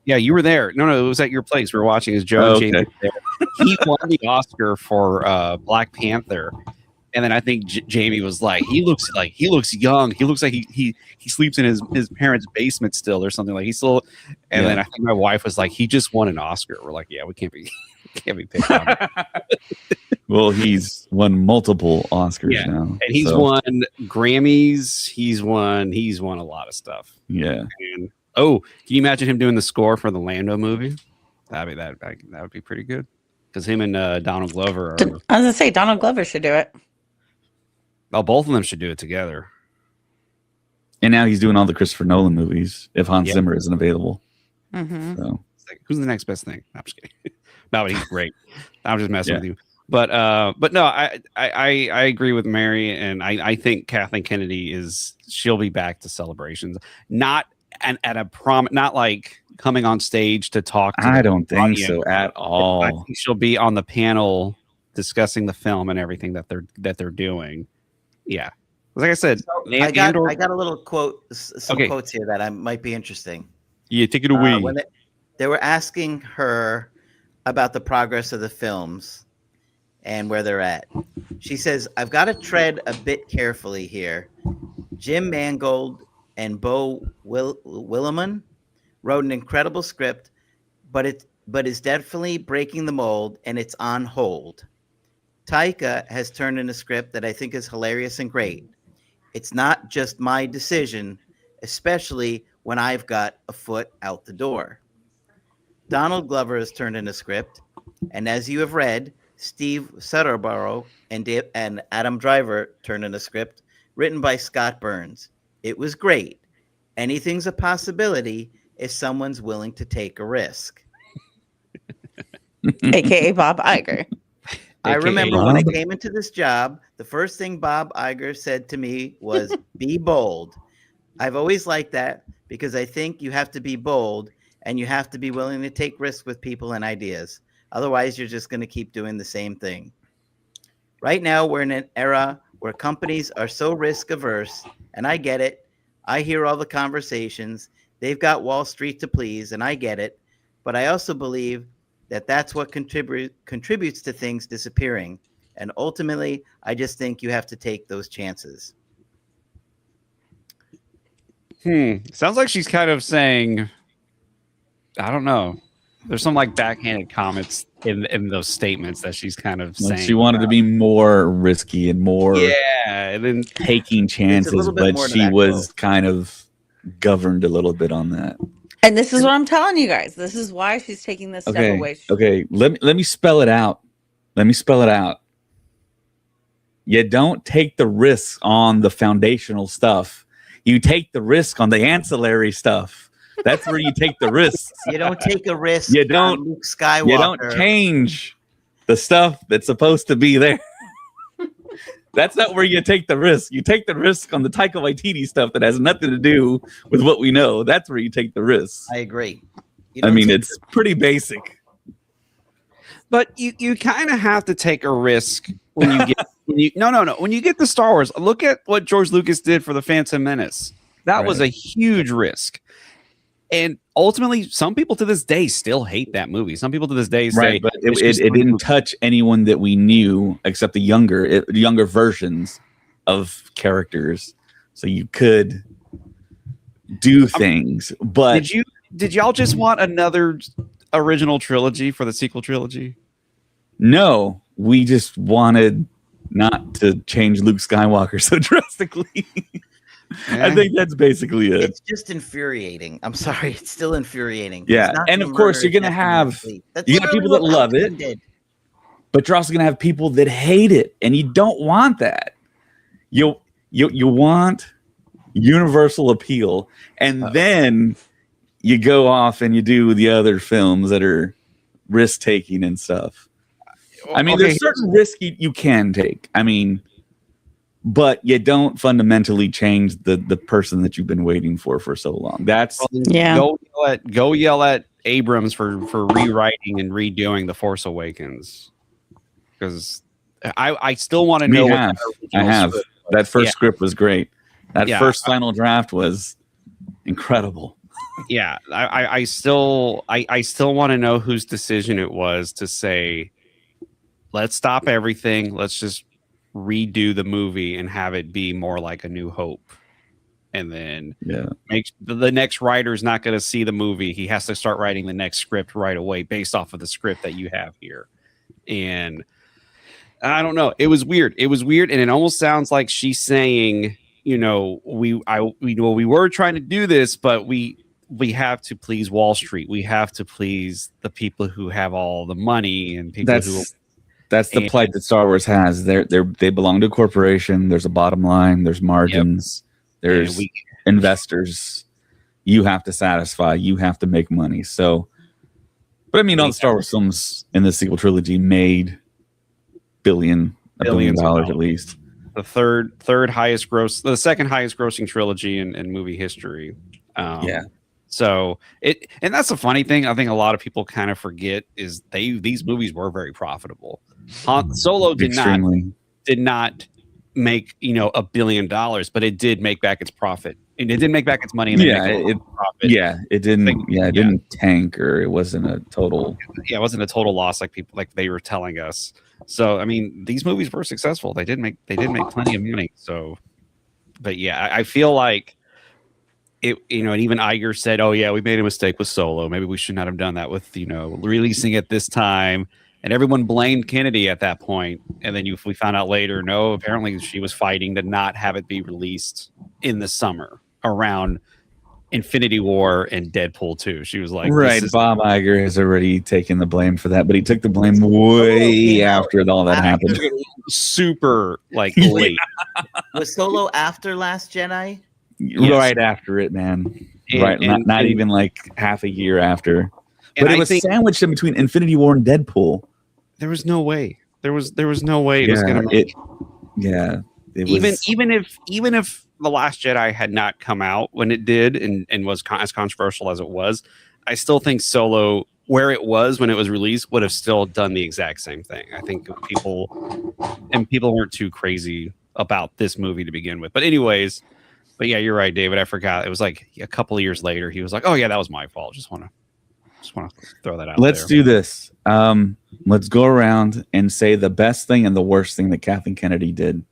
Yeah, you were there. No, it was at your place. We were watching as Joe and Jamie there. He won the Oscar for Black Panther. And then I think Jamie was like, he looks young. He looks like he sleeps in his parents' basement still or something like he's still. And then I think my wife was like, he just won an Oscar. We're like, yeah, we can't be picked on. Well, he's won multiple Oscars now, and he's won Grammys. He's won a lot of stuff. Yeah. And, can you imagine him doing the score for the Lando movie? That would be pretty good. Because him and Donald Glover are. I was gonna say Donald Glover should do it. Oh, both of them should do it together. And now he's doing all the Christopher Nolan movies if Hans Zimmer isn't available. Mm-hmm. So it's like, who's the next best thing? I'm just kidding. No, but he's great. I'm just messing with you. But no, I agree with Mary, and I think Kathleen Kennedy she'll be back to Celebrations, not at a not like coming on stage to talk to I the don't think audience. so at I all. think she'll be on the panel discussing the film and everything that they're doing. Yeah, like I said, I got a little quote, some Okay. quotes here that might be interesting. Yeah, take it away. When they were asking her about the progress of the films and where they're at, she says, "I've got to tread a bit carefully here. Jim Mangold and Bo Willimon wrote an incredible script, but is definitely breaking the mold, and it's on hold. Taika has turned in a script that I think is hilarious and great. It's not just my decision, especially when I've got a foot out the door. Donald Glover has turned in a script, and as you have read, Steve Soderbergh and Adam Driver turned in a script written by Scott Burns. It was great. Anything's a possibility if someone's willing to take a risk." AKA Bob Iger. I AKA remember when I Bob. came into this job, the first thing Bob Iger said to me was, "Be bold." I've always liked that because I think you have to be bold and you have to be willing to take risks with people and ideas. Otherwise, you're just going to keep doing the same thing. Right now, we're in an era where companies are so risk averse, and I get it. I hear all the conversations. They've got Wall Street to please, and I get it. But I also believe that that's what contributes to things disappearing. And ultimately, I just think you have to take those chances. Sounds like she's kind of saying, I don't know. There's some like backhanded comments in those statements that she's kind of Like saying. she wanted to be more risky and more and then taking chances, little bit but more to she that was quote. kind of governed a little bit on that. And this is what I'm telling you guys. This is why she's taking this step away. Okay. Let me spell it out. You don't take the risk on the foundational stuff. You take the risk on the ancillary stuff. That's where you take the risks. You don't take a risk You don't- on Luke Skywalker. You don't change the stuff that's supposed to be there. That's not where you take the risk. You take the risk on the Taika Waititi stuff that has nothing to do with what we know. That's where you take the risk. I agree. I mean, it's pretty basic. But you kind of have to take a risk when you get when you get to Star Wars. Look at what George Lucas did for the Phantom Menace. That was a huge risk. And ultimately, some people to this day still hate that movie. Some people to this day say, but it didn't touch anyone that we knew except the younger versions of characters. So you could do things. But did y'all just want another original trilogy for the sequel trilogy? No, we just wanted not to change Luke Skywalker so drastically. I think that's basically it. It's just infuriating. I'm sorry, it's still infuriating. Yeah, and of course you're gonna have people that love it, but you're also gonna have people that hate it, and you don't want that. You want universal appeal, and then you go off and you do the other films that are risk taking and stuff. I mean, there's certain risks you can take. I mean, but you don't fundamentally change the person that you've been waiting for so long. That's Go yell at Abrams for rewriting and redoing The Force Awakens, because I still want to know. I have that first script was great. That first final draft was incredible. Yeah, I still want to know whose decision it was to say, let's stop everything. Let's just redo the movie and have it be more like A New Hope. And then make the next writer's not going to see the movie. He has to start writing the next script right away based off of the script that you have here. And I don't know. It was weird. And it almost sounds like she's saying, we were trying to do this, but we have to please Wall Street. We have to please the people who have all the money and people That's the plight that Star Wars has. They belong to a corporation. There's a bottom line. There's margins. There's investors. You have to satisfy. You have to make money. So, but I mean, all the Star Wars films in the sequel trilogy made billion, $1 billion Billions of at dollars. least. The third highest gross, the second highest grossing trilogy in movie history. Yeah. So and that's the funny thing. I think a lot of people kind of forget is these movies were very profitable. Solo did Extremely. not make $1 billion, but it did make back its profit. And it did make back its money. And profit. It didn't. It didn't tank, or it wasn't a total. Yeah, it wasn't a total loss like they were telling us. So I mean, these movies were successful. They did make plenty of money. So, but yeah, I feel like it. And even Iger said, "Oh yeah, we made a mistake with Solo. Maybe we should not have done that with releasing it this time." And everyone blamed Kennedy at that point. And then we found out later, no, apparently she was fighting to not have it be released in the summer around Infinity War and Deadpool 2. She was like, right. Bob Iger has already taken the blame for that, but he took the blame way after all that happened. Super late. Was Solo after Last Jedi? Yes. Right after it, man. Not even like half a year after. But it was sandwiched in between Infinity War and Deadpool. There was no way. There was no way it was gonna make it. Even if The Last Jedi had not come out when it did and was as controversial as it was, I still think Solo, where it was when it was released, would have still done the exact same thing. I think people weren't too crazy about this movie to begin with. But anyways, yeah, you're right, David. I forgot. It was like a couple of years later. He was like, "Oh yeah, that was my fault. Just want to throw that out." Let's do this. Let's go around and say the best thing and the worst thing that Kathleen Kennedy did.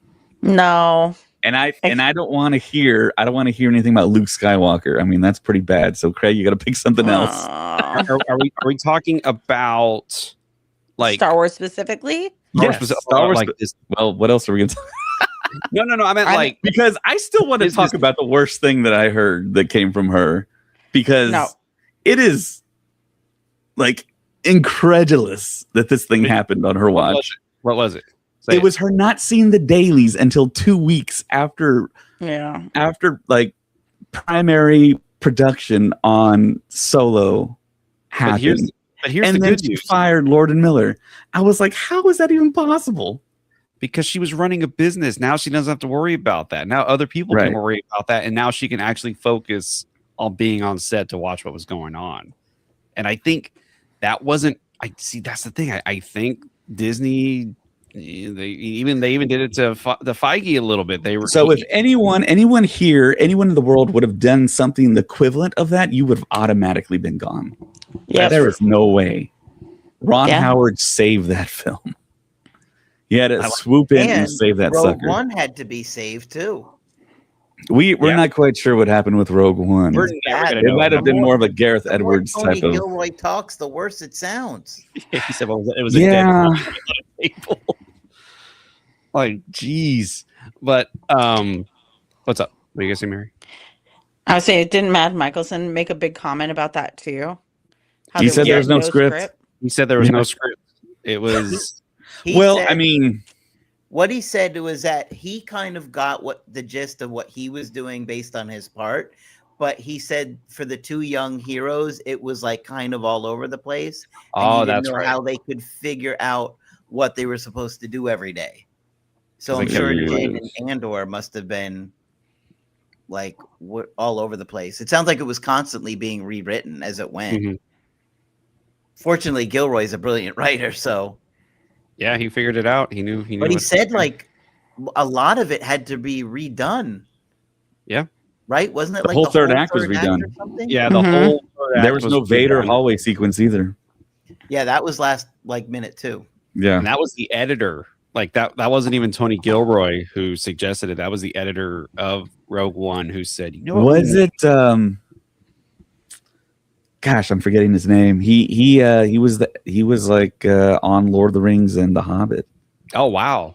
No. And I don't want to hear anything about Luke Skywalker. I mean, that's pretty bad. So Craig, you got to pick something else. Are we talking about Star Wars specifically? Star Wars. Well, what else are we going to talk? No. I meant because I still want to talk about the worst thing that I heard that came from her, because it is incredulous that this thing happened on her watch. What was it? It was her not seeing the dailies until 2 weeks after primary production on Solo happened. But here's the good news. She fired Lord and Miller. I was like, how is that even possible? Because she was running a business. Now she doesn't have to worry about that. Now other people can worry about that. And now she can actually focus on being on set to watch what was going on. And I think that wasn't, that's the thing. I think Disney, they even did it to the Feige a little bit. If anyone here, anyone in the world would have done something the equivalent of that, you would have automatically been gone. Yeah, there is no way. Ron Howard saved that film. He had to swoop in and save that sucker. Rogue One had to be saved too. We're not quite sure what happened with Rogue One. It might have been more of a Gareth Edwards type of. Gilroy talks, the worse it sounds. He said, "Well, it was a dead people." Geez. But what's up? What do you guys say, Mary? I would say, didn't Matt Michelson make a big comment about that too? He said there was no script. He said there was no script. It was. What he said was that he kind of got the gist of what he was doing based on his part, but he said for the two young heroes, it was kind of all over the place. And he didn't know how they could figure out what they were supposed to do every day. So I'm sure Jin and Andor must have been all over the place. It sounds like it was constantly being rewritten as it went. Mm-hmm. Fortunately, Gilroy's a brilliant writer, so. Yeah, he figured it out. He knew. But he said a lot of it had to be redone. Yeah. Right? Wasn't it the whole third act was redone? Yeah, the whole third act. There was no Vader hallway sequence either. Yeah, that was last minute too. Yeah. And that was the editor. That wasn't even Tony Gilroy who suggested it. That was the editor of Rogue One who said, was it gosh, I'm forgetting his name. He was on Lord of the Rings and The Hobbit. Oh wow.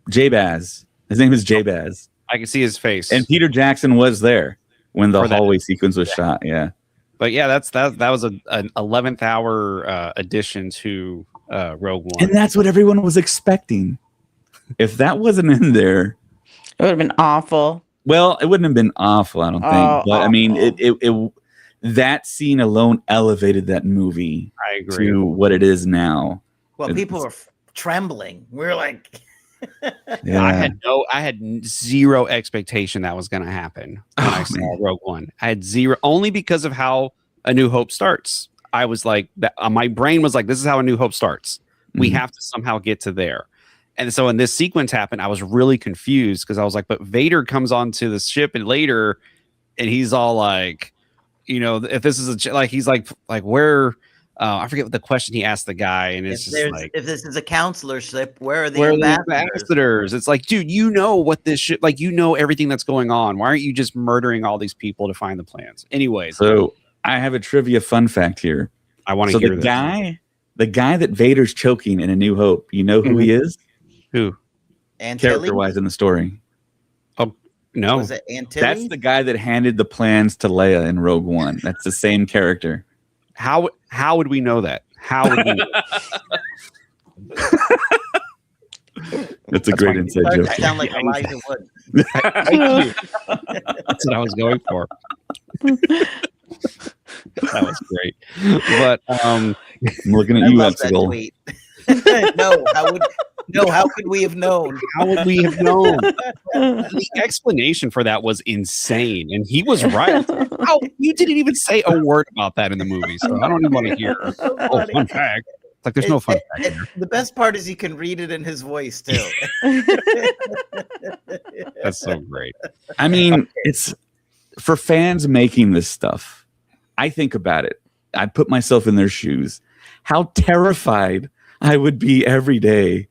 J-Baz. His name is J-Baz. I can see his face. And Peter Jackson was there when the hallway sequence was shot. Yeah. But yeah, that was an 11th hour addition to Rogue One. And that's what everyone was expecting. If that wasn't in there, it would have been awful. Well, it wouldn't have been awful, I don't think. But awful. I mean, it that scene alone elevated that movie to what it is now. Well, people are trembling. We're like, Yeah. I had zero expectation that was going to happen when I saw man. Rogue One. I had zero, only because of how A New Hope starts. I was like, my brain was like, this is how A New Hope starts. We Mhm. have to somehow get to there. And so when this sequence happened, I was really confused because I was like, but Vader comes onto the ship and later, and he's all like, if this is he's like where, I forget what the question he asked the guy, and it's just like, if this is a counselor ship, where are the where are the ambassadors? ambassadors? It's like, dude, what this shit, everything that's going on. Why aren't you just murdering all these people to find the plans? Anyways, So I have a trivia fun fact here. I want to So hear the this. guy that Vader's choking in A New Hope, you know who he is? Who? Antilles? Character-wise in the story. No. Was it Antilles? That's the guy that handed the plans to Leia in Rogue One. That's the same character. How would we know that? How would we know? That's a great inside Starting joke. to sound like Elijah Wood. Thank you. That's what I was going for. That was great. But I'm looking at I you, love that Exigal. tweet. How could we have known? how would we have known? The explanation for that was insane, and he was right. How you didn't even say a word about that in the movie, so I don't even want to hear. So Oh, funny. fun fact! It's like there's no fun fact here. The best part is you can read it in his voice too. That's so great. I mean, it's for fans making this stuff. I think about it. I put myself in their shoes. How terrified I would be every day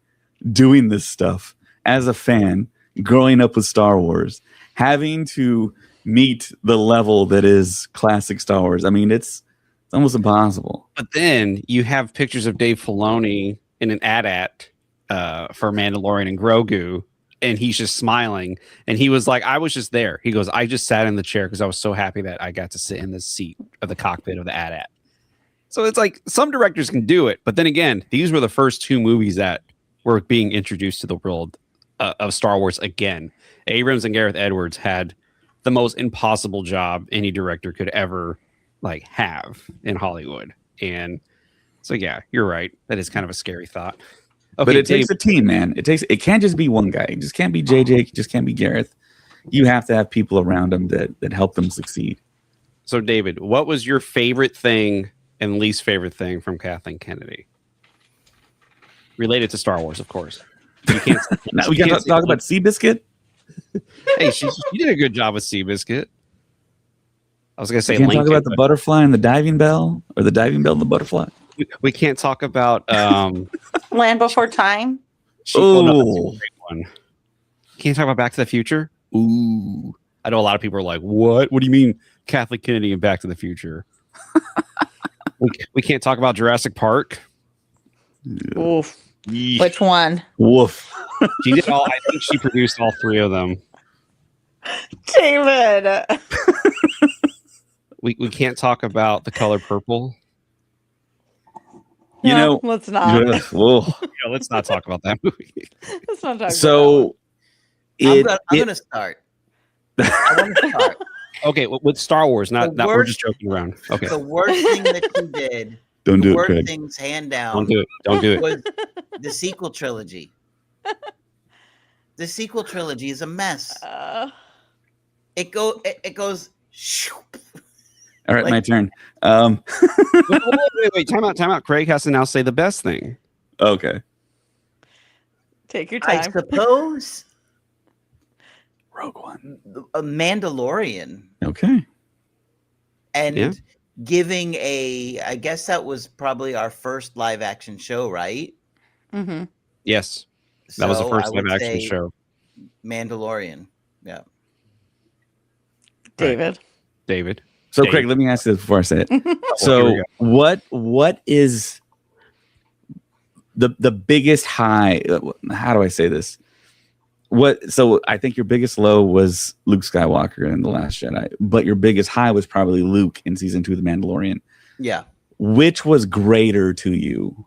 doing this stuff as a fan, growing up with Star Wars, having to meet the level that is classic Star Wars. I mean, it's almost impossible. But then you have pictures of Dave Filoni in an AT-AT for Mandalorian and Grogu, and he's just smiling. And he was like, I was just there. He goes, I just sat in the chair because I was so happy that I got to sit in the seat of the cockpit of the AT-AT. So it's like some directors can do it. But then again, these were the first two movies that were being introduced to the world of Star Wars again. Abrams and Gareth Edwards had the most impossible job any director could ever have in Hollywood. And so, yeah, you're right. That is kind of a scary thought. Okay, But it Dave, takes a team, man. It can't just be one guy. It just can't be JJ. It just can't be Gareth. You have to have people around them that help them succeed. so David, what was your favorite thing and least favorite thing from Kathleen Kennedy? Related to Star Wars, of course. You can't. Now we got to talk about Seabiscuit. Hey, she did a good job with Seabiscuit. I was gonna say We can't talk Lincoln, about the but butterfly and the diving bell, or the diving bell and the butterfly. we can't talk about Land Before Time. oh, no, that's a Oh. great one. Can't talk about Back to the Future. Ooh, I know a lot of people are like, "What? What do you mean, Kathleen Kennedy and Back to the Future?" we can't talk about Jurassic Park. Oof. Yeesh. Which one? Woof. She did all. I think she produced all three of them. David. We can't talk about The Color Purple. You know, let's not. whoa. Yeah, let's not talk about that movie. Let's not talk about So I'm gonna start. I want to start. Okay, with Star Wars, not The we're worst- just joking around. Okay, The worst thing that you did, don't the do it, worst Craig. things hand don't down, do it. Don't do it. was the sequel trilogy. The sequel trilogy is a mess. It goes. All right, like- my turn. Wait. Time out. Craig has to now say the best thing. Okay. Take your I time. suppose Rogue One. a Mandalorian Okay. and Yeah. giving I guess that was probably our first live action show, right? Mm-hmm. Yes, that was the So first I would live action say show. Mandalorian. Yeah. David. David. So, Dave. Craig, let me ask this before I say it. Here we So, go. what is the biggest high? How do I say this? So I think your biggest low was Luke Skywalker in The Last Jedi, but your biggest high was probably Luke in season 2 of The Mandalorian. Yeah. Which was greater to you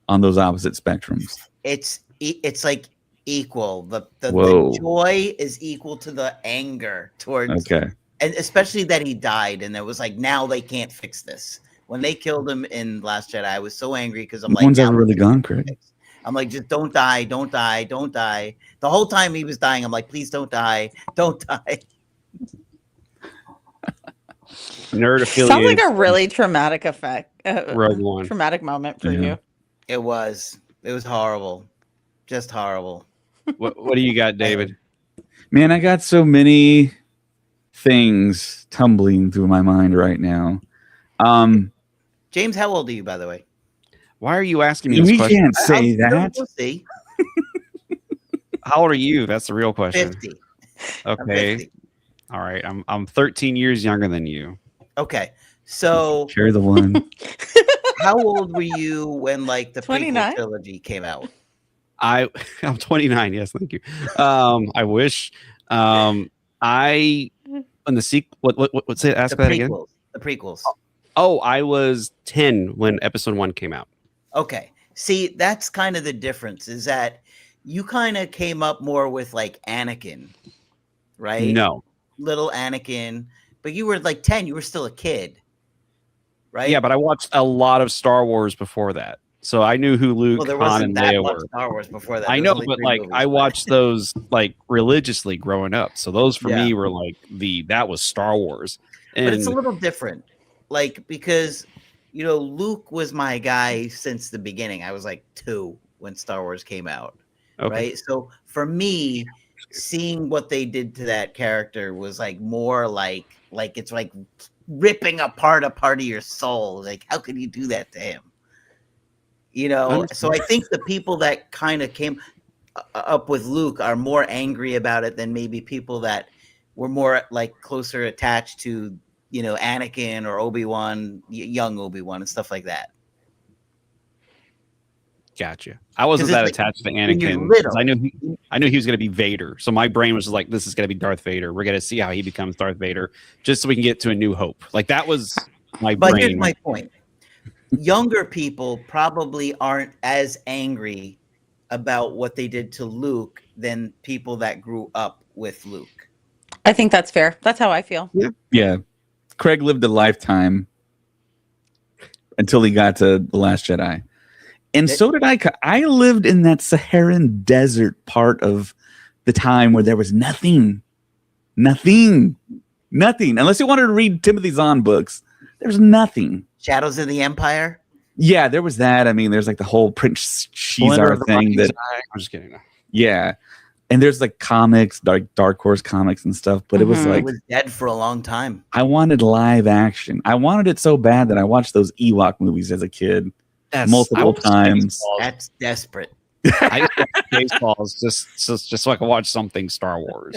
on those opposite spectrums? It's like equal. The Whoa. joy is equal to the anger towards, Okay. and especially that he died, and it was like, now they can't fix this. When they killed him in Last Jedi, I was so angry because I'm No like, one's now ever really they gone, can't Craig. fix. I'm like, just don't die, don't die, don't die. The whole time he was dying, I'm like, please don't die, don't die. Nerd Sounds like affiliated a really traumatic Rogue One. traumatic moment for Yeah. you. It was horrible, just horrible. What do you got, David? Man, I got so many things tumbling through my mind right now. James, how old are you, by the way? Why are you asking me this We question? can't say that. We'll see. How old are you? That's the real question. 50. Okay. 50. All right. I'm 13 years younger than you. Okay, so Share the one. how old were you when like the 29? prequel trilogy came out? I'm 29. Yes, thank you. I wish. I on the sequel. What's it? Ask The that again. prequels. The prequels. Oh, I was 10 when episode 1 came out. Okay. See, that's kind of the difference is that you kind of came up more with like Anakin, right? No. Little Anakin, but you were like 10, you were still a kid, right? Yeah, but I watched a lot of Star Wars before that, so I knew who Luke, well, there Han, wasn't and that Leia much were. Star Wars before that. I There was know, only but 3 like movies, I watched those like religiously growing up. So those for Yeah. me were like that was Star Wars. And but it's a little different, like because Luke was my guy since the beginning. I was like 2 when Star Wars came out, okay. right? So for me, seeing what they did to that character was like more like it's like ripping apart a part of your soul. Like, how could you do that to him? So I think the people that kind of came up with Luke are more angry about it than maybe people that were more like closer attached to Anakin or Obi-Wan, young Obi-Wan and stuff like that. Gotcha. I wasn't 'Cause it's that like, attached to when you're Anakin. 'Cause little. I knew he was going to be Vader. So my brain was just like, this is going to be Darth Vader. We're going to see how he becomes Darth Vader, just so we can get to A New Hope. Like that was my But brain. here's my point. Younger people probably aren't as angry about what they did to Luke than people that grew up with Luke. I think that's fair. That's how I feel. Yeah. Craig lived a lifetime until he got to The Last Jedi. And so did I. I lived in that Saharan desert part of the time where there was nothing. Unless you wanted to read Timothy Zahn books, there's nothing. Shadows of the Empire? Yeah, there was that. I mean, there's like the whole Prince Splinter of Shizar the thing. Mind's That Eye. I'm just kidding. Yeah. And there's like comics, Dark Horse comics and stuff. But it was Mhm. like, It was dead for a long time. I wanted live action. I wanted it so bad that I watched those Ewok movies as a kid multiple times. That's desperate. I just watched Baseballs just so I could watch something Star Wars.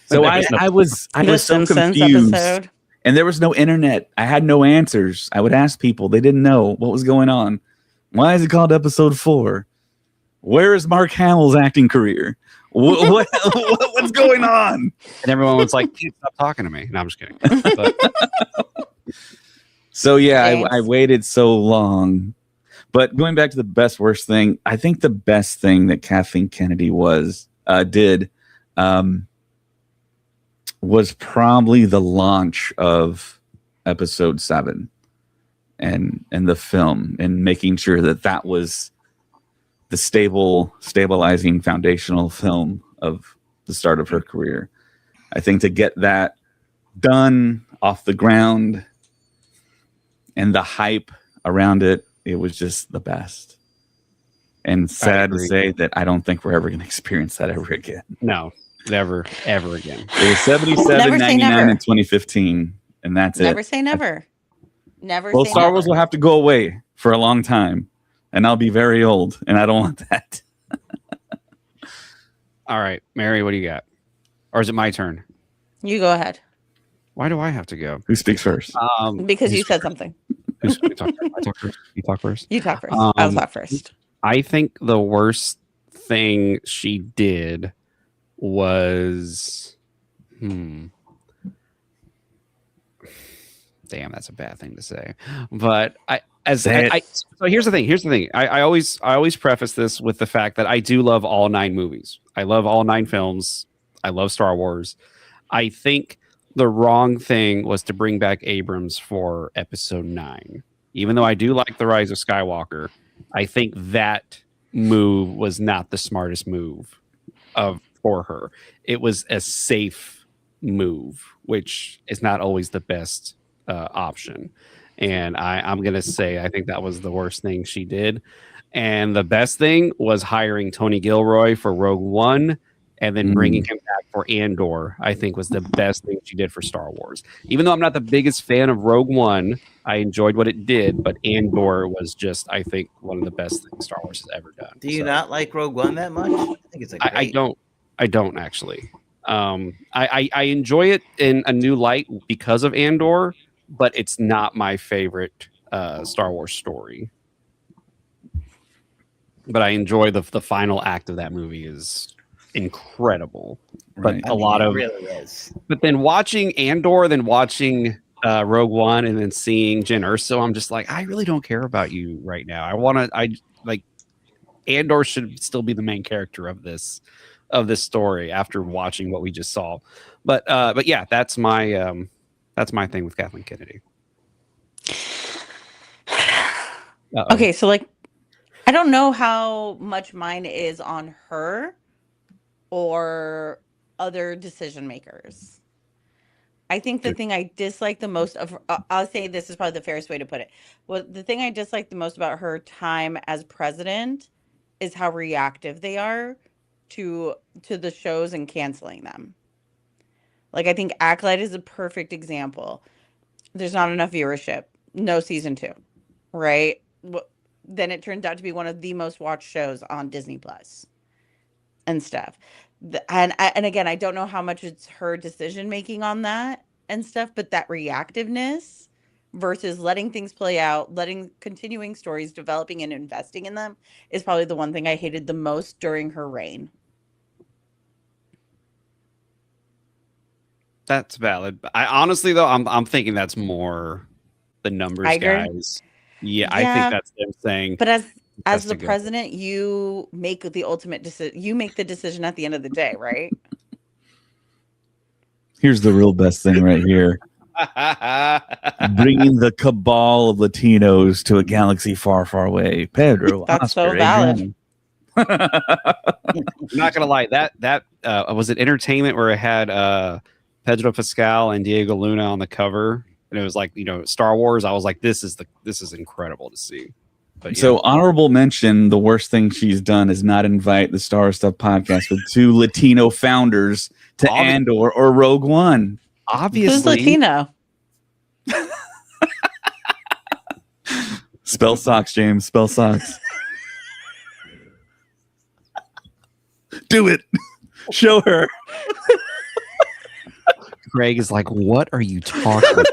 So But I there's no- was The so Simpsons confused. episode. And there was no internet. I had no answers. I would ask people. They didn't know what was going on. Why is it called episode 4? Where is Mark Hamill's acting career? What's going on? and everyone was like, "Dude, stop talking to me." No, I'm just kidding. But So yeah, James? I waited so long. But going back to the best worst thing, I think the best thing that Kathleen Kennedy did was probably the launch of episode 7 and the film, and making sure that was the stabilizing foundational film of the start of her career. I think to get that done off the ground and the hype around it, it was just the best. And sad to say that I don't think we're ever going to experience that ever again. no, never, ever again. It was 77, Never say 99, never. and 2015, and that's Never it. say never. Never Well, say Star never. Wars will have to go away for a long time, and I'll be very old, and I don't want that. All right, Mary, what do you got? Or is it my turn? You go ahead. Why do I have to go? Who speaks first? Because you said something. You talk first. I talk first. You talk first. You talk first. I'll Um, talk first. I think the worst thing she did was, damn, that's a bad thing to say. But so here's the thing. I always preface this with the fact that I do love all 9 movies. I love all 9 films. I love Star Wars. I think the wrong thing was to bring back Abrams for episode 9. Even though I do like The Rise of Skywalker, I think that move was not the smartest move for her. It was a safe move, which is not always the best option. And I'm gonna say I think that was the worst thing she did. And the best thing was hiring Tony Gilroy for Rogue One and then bringing him back for Andor. I think was the best thing she did for Star Wars. Even though I'm not the biggest fan of Rogue One, I enjoyed what it did, but Andor was just, I think, one of the best things Star Wars has ever done. Do you not like Rogue One that much? I think it's I don't actually. I enjoy it in a new light because of Andor, but it's not my favorite Star Wars story. But I enjoy the final act of that movie is incredible. Right. But it really is. But then watching Andor, then watching Rogue One, and then seeing Jyn Erso, I'm just like, I really don't care about you right now. I like Andor should still be the main character of this story after watching what we just saw. But yeah, that's my thing with Kathleen Kennedy. Uh-oh. Okay, so like, I don't know how much mine is on her or other decision makers. I think the thing I dislike the most of, I'll say this is probably the fairest way to put it. Well, the thing I dislike the most about her time as president is how reactive they are to the shows and canceling them. Like, I think Acolyte is a perfect example. There's not enough viewership. No season 2, right? Then it turns out to be one of the most watched shows on Disney Plus and stuff. And again, I don't know how much it's her decision making on that and stuff, but that reactiveness versus letting things play out, continuing stories, developing and investing in them is probably the one thing I hated the most during her reign. That's valid. I honestly though, I'm thinking that's more the numbers guys. Yeah, I think that's them saying. But as the president, you make the ultimate decision. You make the decision at the end of the day, right? Here's the real best thing right here. Bringing the cabal of Latinos to a galaxy far, far away. Pedro. That's Oscar, so valid. I'm not gonna lie. That was it entertainment where it had Pedro Pascal and Diego Luna on the cover. And it was like, Star Wars. I was like, this is incredible to see. But yeah. So honorable mention, the worst thing she's done is not invite the Star Stuff podcast with 2 Latino founders to Andor or Rogue One. Obviously. Who's Latino? Spell socks, James. Spell socks. Do it. Show her. Craig is like, what are you talking about?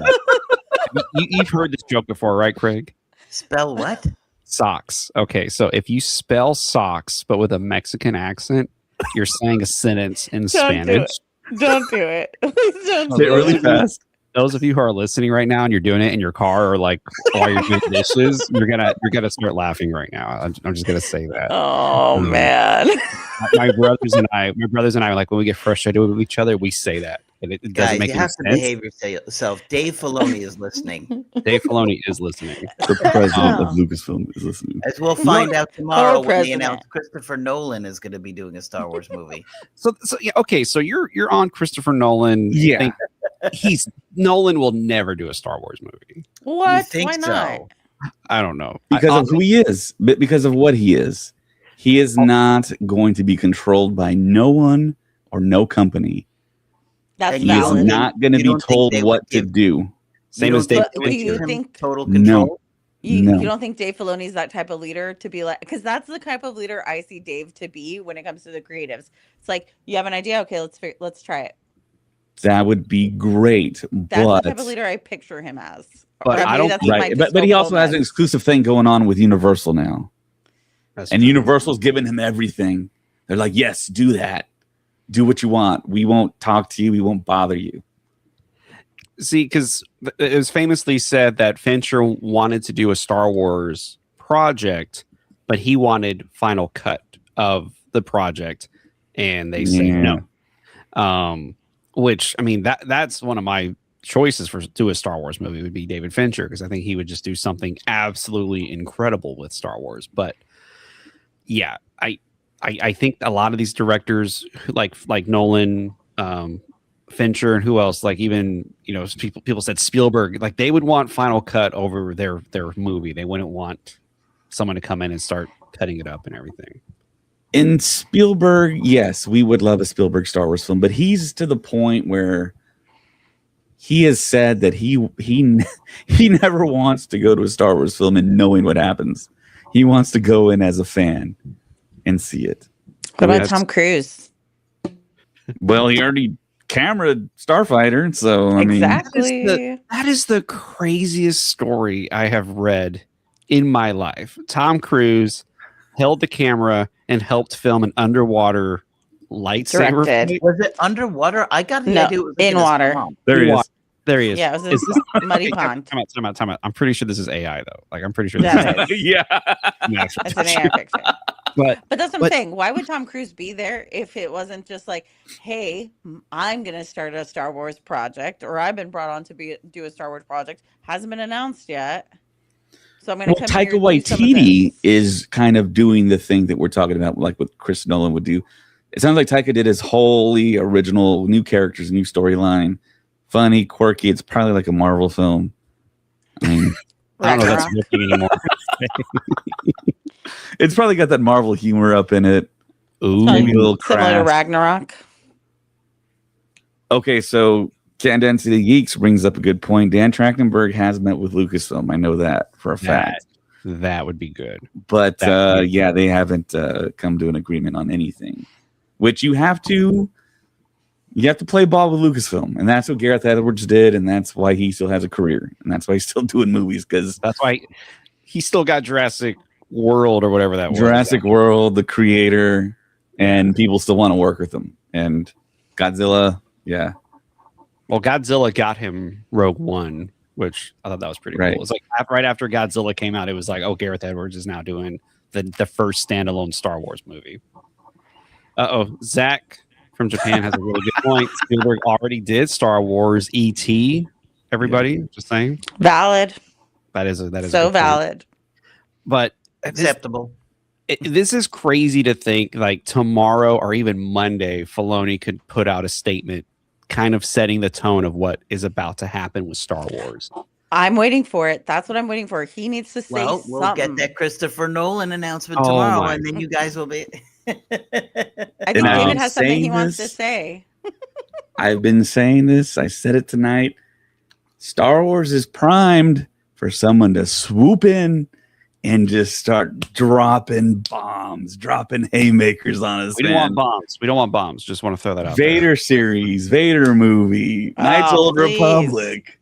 You've heard this joke before, right, Craig? Spell what? Socks. Okay, so if you spell socks but with a Mexican accent, you're saying a sentence in Spanish. Don't do it. Please don't do it really fast. Those of you who are listening right now and you're doing it in your car or like while you're doing dishes, you're gonna start laughing right now. I'm just gonna say that. Oh man. My brothers and I are like, when we get frustrated with each other, we say that. And it doesn't make you any have sense. to behave yourself. Dave Filoni is listening. Dave Filoni is listening. The president of Lucasfilm is listening. As we'll find out tomorrow when they announce Christopher Nolan is going to be doing a Star Wars movie. So yeah, okay. So you're on Christopher Nolan. Yeah, Nolan will never do a Star Wars movie. What? You think Why not? so? I don't know because of who he is, but because of what he is. He is not going to be controlled by no one or no company. That's He is valid. not going to be told what to do. Same as Dave. Do you think total control? You don't think Dave Filoni is that type of leader to be like? Because that's the type of leader I see Dave to be when it comes to the creatives. It's like, you have an idea, okay, let's try it. That would be great, That's but the type of leader I picture him as. But I don't. Right, but he also has an exclusive thing going on with Universal now. And Universal's giving him everything. They're like, yes, do that. Do what you want. We won't talk to you. We won't bother you. See, because it was famously said that Fincher wanted to do a Star Wars project, but he wanted final cut of the project, and they said no. Which, I mean, that's one of my choices for do a Star Wars movie would be David Fincher, because I think he would just do something absolutely incredible with Star Wars. But yeah, I think a lot of these directors like Nolan, Fincher, and who else, like even people said Spielberg, like they would want Final Cut over their movie. They wouldn't want someone to come in and start cutting it up and everything. In Spielberg, yes, we would love a Spielberg Star Wars film, but he's to the point where he has said that he never wants to go to a Star Wars film and knowing what happens. He wants to go in as a fan and see it. What about Tom Cruise? Well, he already cameraed Starfighter, so I mean, that is the craziest story I have read in my life. Tom Cruise held the camera and helped film an underwater lightsaber. Directed. Was it underwater? I got the idea it was in water. There he is. There he is. Yeah, it was a muddy pond. Time out. I'm pretty sure this is AI though. Like I'm pretty sure this That is is. Yeah. It's an AI picture. But that's what I'm saying. Why would Tom Cruise be there if it wasn't just like, hey, I'm going to start a Star Wars project, or I've been brought on to do a Star Wars project. Hasn't been announced yet. So I'm going to come Taika here and do some of Waititi this. is kind of doing the thing that we're talking about, like what Chris Nolan would do. It sounds like Taika did his wholly original, new characters, new storyline, funny, quirky. It's probably like a Marvel film. I mean, I don't know if that's working anymore. it's probably got that Marvel humor up in it. Ooh, Maybe a little Similar to crass. Ragnarok. Okay, so Density Geeks brings up a good point. Dan Trachtenberg has met with Lucasfilm. I know that for a fact. That would be good. But yeah, they haven't come to an agreement on anything. Which you have to play ball with Lucasfilm, and that's what Gareth Edwards did, and that's why he still has a career, and that's why he's still doing movies, because that's why he still got Jurassic World or whatever that was. Jurassic World, the creator, and people still want to work with him. And Godzilla, yeah. Well, Godzilla got him Rogue One, which I thought that was pretty cool. It was like right after Godzilla came out, it was like, oh, Gareth Edwards is now doing the first standalone Star Wars movie. Zach from Japan has a really good point. Spielberg already did Star Wars E.T. Everybody, just saying. Valid. That is so valid. But acceptable. This is crazy to think like tomorrow or even Monday, Filoni could put out a statement kind of setting the tone of what is about to happen with Star Wars. I'm waiting for it. That's what I'm waiting for. He needs to say something. We'll get that Christopher Nolan announcement tomorrow, and then you guys will be... I think David has something he wants to say. I've been saying this. I said it tonight. Star Wars is primed for someone to swoop in and just start dropping bombs, dropping haymakers on us. We don't want bombs. We don't want bombs. Just want to throw that out. Vader series, Vader movie, Knights of the Republic.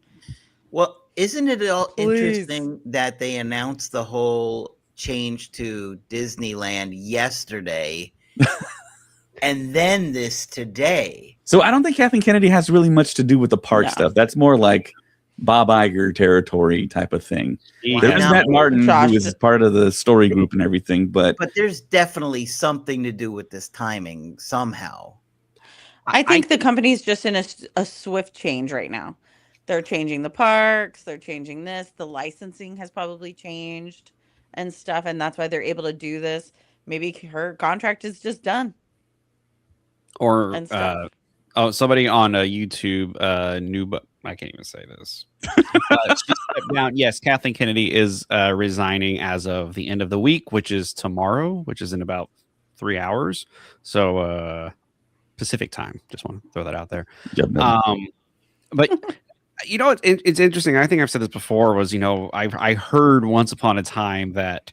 Well, isn't it all interesting that they announced the whole change to Disneyland yesterday and then this today? So I don't think Kathleen Kennedy has really much to do with the park stuff. That's more like Bob Iger territory type of thing. There's Matt Martin, who is part of the story group and everything, but there's definitely something to do with this timing somehow. I think the company's just in a swift change right now. They're changing the parks, they're changing this, the licensing has probably changed and stuff, and that's why they're able to do this. Maybe her contract is just done. Or somebody on YouTube I can't even say this. She stepped down. Yes, Kathleen Kennedy is resigning as of the end of the week, which is tomorrow, which is in about 3 hours. So Pacific time. Just want to throw that out there. But you know, it's interesting. I think I've said this before. Was I heard once upon a time that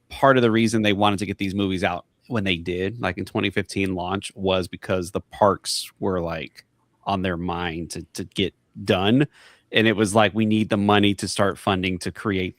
part of the reason they wanted to get these movies out when they did, like in 2015 launch, was because the parks were like on their mind to get done, and it was like we need the money to start funding to create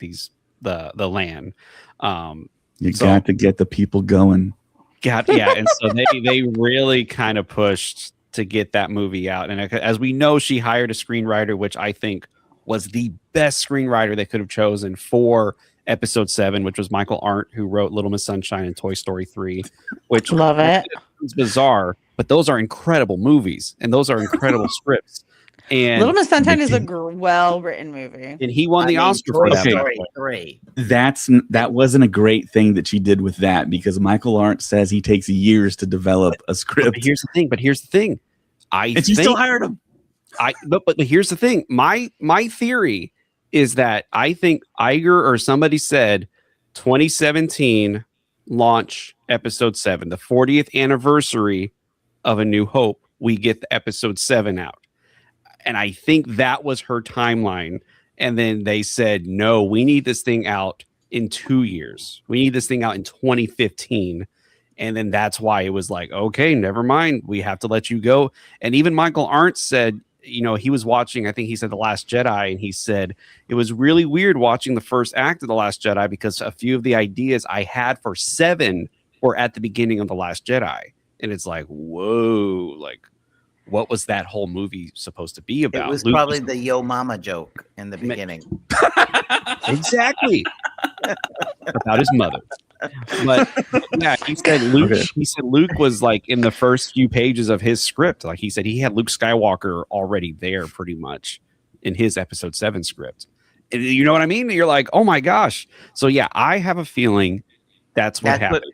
the land. You got to get the people going. And so they really kind of pushed to get that movie out. And as we know, she hired a screenwriter, which I think was the best screenwriter they could have chosen for Episode 7, which was Michael Arndt, who wrote Little Miss Sunshine and Toy Story 3, which love it. It's bizarre, but those are incredible movies and those are incredible scripts. And Little Miss Sunshine is a well-written movie. and he won the Oscar Toy for that. Story by the way. 3. That wasn't a great thing that she did with that, because Michael Arndt says he takes years to develop a But script. here's the thing. And she still hired him. But here's the thing. My theory is that I think Iger or somebody said 2017 launch episode 7, the 40th anniversary of A New Hope. We get the episode 7 out. And I think that was her timeline. And then they said, no, we need this thing out in 2 years. We need this thing out in 2015. And then that's why it was like, okay, never mind. We have to let you go. And even Michael Arndt said, he was watching, I think he said The Last Jedi, and he said, it was really weird watching the first act of The Last Jedi because a few of the ideas I had for 7 were at the beginning of The Last Jedi. And it's like, whoa, like, what was that whole movie supposed to be about? It was probably the Yo Mama joke in the beginning. Exactly. About his mother. But yeah, he said Luke was like in the first few pages of his script. Like he said he had Luke Skywalker already there pretty much in his episode 7 script. You know what I mean? You're like, oh my gosh. So yeah, I have a feeling that's what happened.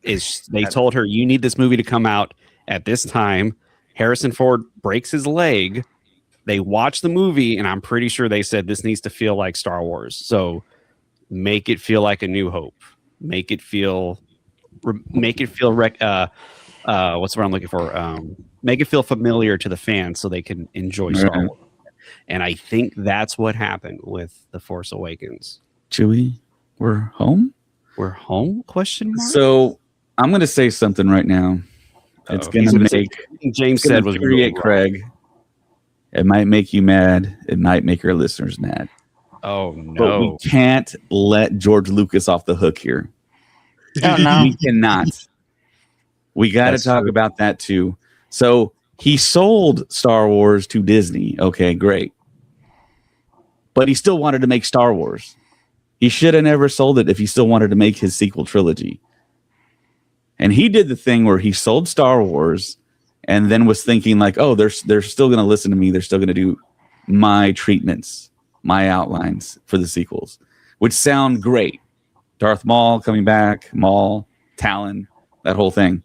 Is they told her, you need this movie to come out at this time. Harrison Ford breaks his leg. They watch the movie, and I'm pretty sure they said this needs to feel like Star Wars. So make it feel like A New Hope. Make it feel what's the word I'm looking for? Make it feel familiar to the fans so they can enjoy Star Wars. And I think that's what happened with The Force Awakens. Chewie, we're home? We're home? Question mark? So I'm going to say something right now. It's going to make James said was infuriate Craig. It might make you mad. It might make our listeners mad. Oh no! But we can't let George Lucas off the hook here. Oh no! We cannot. We got to talk about that too. So he sold Star Wars to Disney. Okay, great. But he still wanted to make Star Wars. He should have never sold it if he still wanted to make his sequel trilogy. And he did the thing where he sold Star Wars and then was thinking like, oh, they're still going to listen to me. They're still going to do my treatments, my outlines for the sequels, which sound great. Darth Maul coming back, Maul, Talon, that whole thing,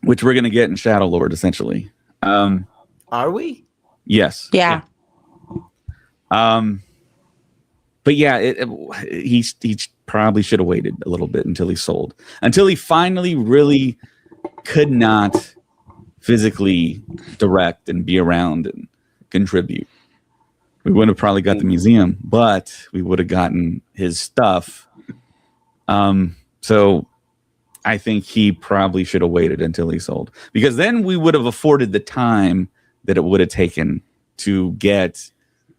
which we're going to get in Shadow Lord, essentially. Are we? Yes. Yeah. But yeah, he probably should have waited a little bit until he sold, until he finally really could not physically direct and be around and contribute. We would have probably got the museum, but we would have gotten his stuff. So I think he probably should have waited until he sold, because then we would have afforded the time that it would have taken to get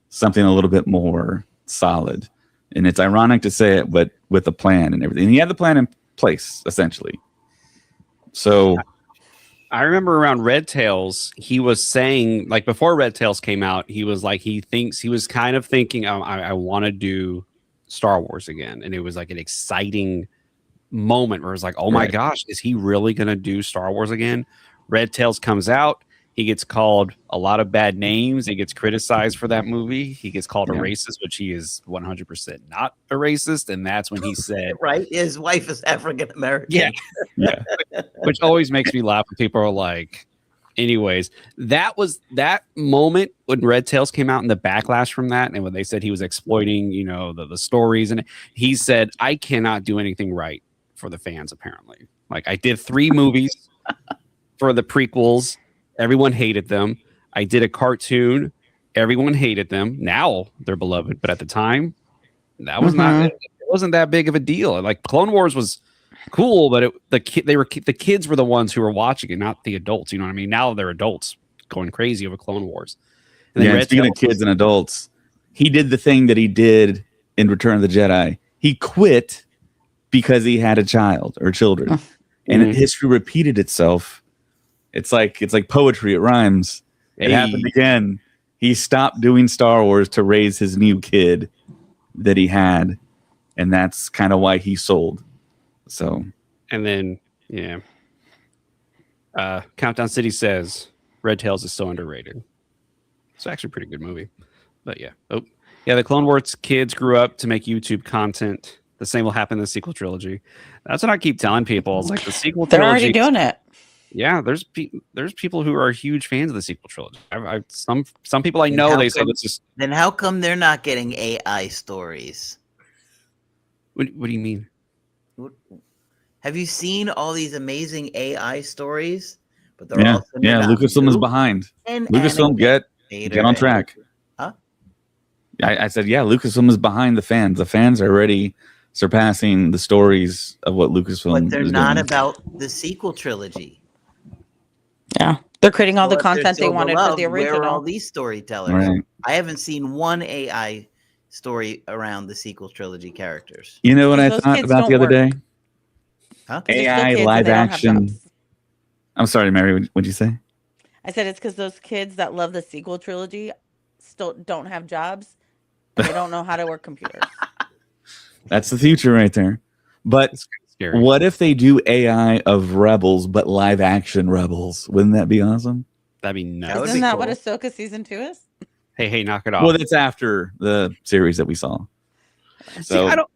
something a little bit more solid. And it's ironic to say it, but with a plan and everything. And he had the plan in place, essentially. So I remember around Red Tails, he was saying, like before Red Tails came out, he was like, he was kind of thinking, I want to do Star Wars again. And it was like an exciting moment where it's like, oh my gosh, is he really going to do Star Wars again? Red Tails comes out. He gets called a lot of bad names. He gets criticized for that movie. He gets called a racist, which he is 100% not a racist. And that's when he said, right, his wife is African American. Yeah. Which always makes me laugh when people are like, anyways, that moment when Red Tails came out and the backlash from that. And when they said he was exploiting, the stories, and he said, I cannot do anything right for the fans, apparently. Like I did 3 movies for the prequels. Everyone hated them. I did a cartoon. Everyone hated them. Now they're beloved, but at the time, that was not. It wasn't that big of a deal. Like Clone Wars was cool, but the kids were the ones who were watching it, not the adults. You know what I mean? Now they're adults going crazy over Clone Wars. And yeah, speaking of kids and adults, he did the thing that he did in Return of the Jedi. He quit because he had a child or children, and history repeated itself. It's like poetry. It rhymes. It happened again. He stopped doing Star Wars to raise his new kid that he had, and that's kind of why he sold. So, and then Countdown City says Red Tails is so underrated. It's actually a pretty good movie. But yeah. Oh, yeah. The Clone Wars kids grew up to make YouTube content. The same will happen in the sequel trilogy. That's what I keep telling people. It's like the sequel They're trilogy. already doing it. Yeah, there's people who are huge fans of the sequel trilogy. Some people I Then know how they say come- this is. Then how come they're not getting AI stories? What do you mean? Have you seen all these amazing AI stories? But they're Yeah, all centered yeah. on Lucasfilm is Luke behind. and Lucasfilm, Anakin, get Vader, on and- track. Huh? I said, yeah, Lucasfilm is behind the fans. The fans are already surpassing the stories of what Lucasfilm But they're is not doing. about the sequel trilogy. Yeah. They're creating all the Well, if they're content they so wanted for the beloved, where are all original. these storytellers? Right. I haven't seen one AI story around the sequel trilogy characters. You know what I Those thought kids about don't the other work. day? Huh? 'Cause they're still AI kids and live they don't have action. jobs. I'm sorry, Mary. What'd you say? I said it's because those kids that love the sequel trilogy still don't have jobs. And they don't know how to work computers. That's the future right there. But It's kind of scary. what if they do AI of Rebels, but live action Rebels? Wouldn't that be awesome? That'd be nuts. would Isn't be that cool. what Ahsoka season 2 is? Hey, knock it off. Well, that's after the series that we saw. See, So I don't.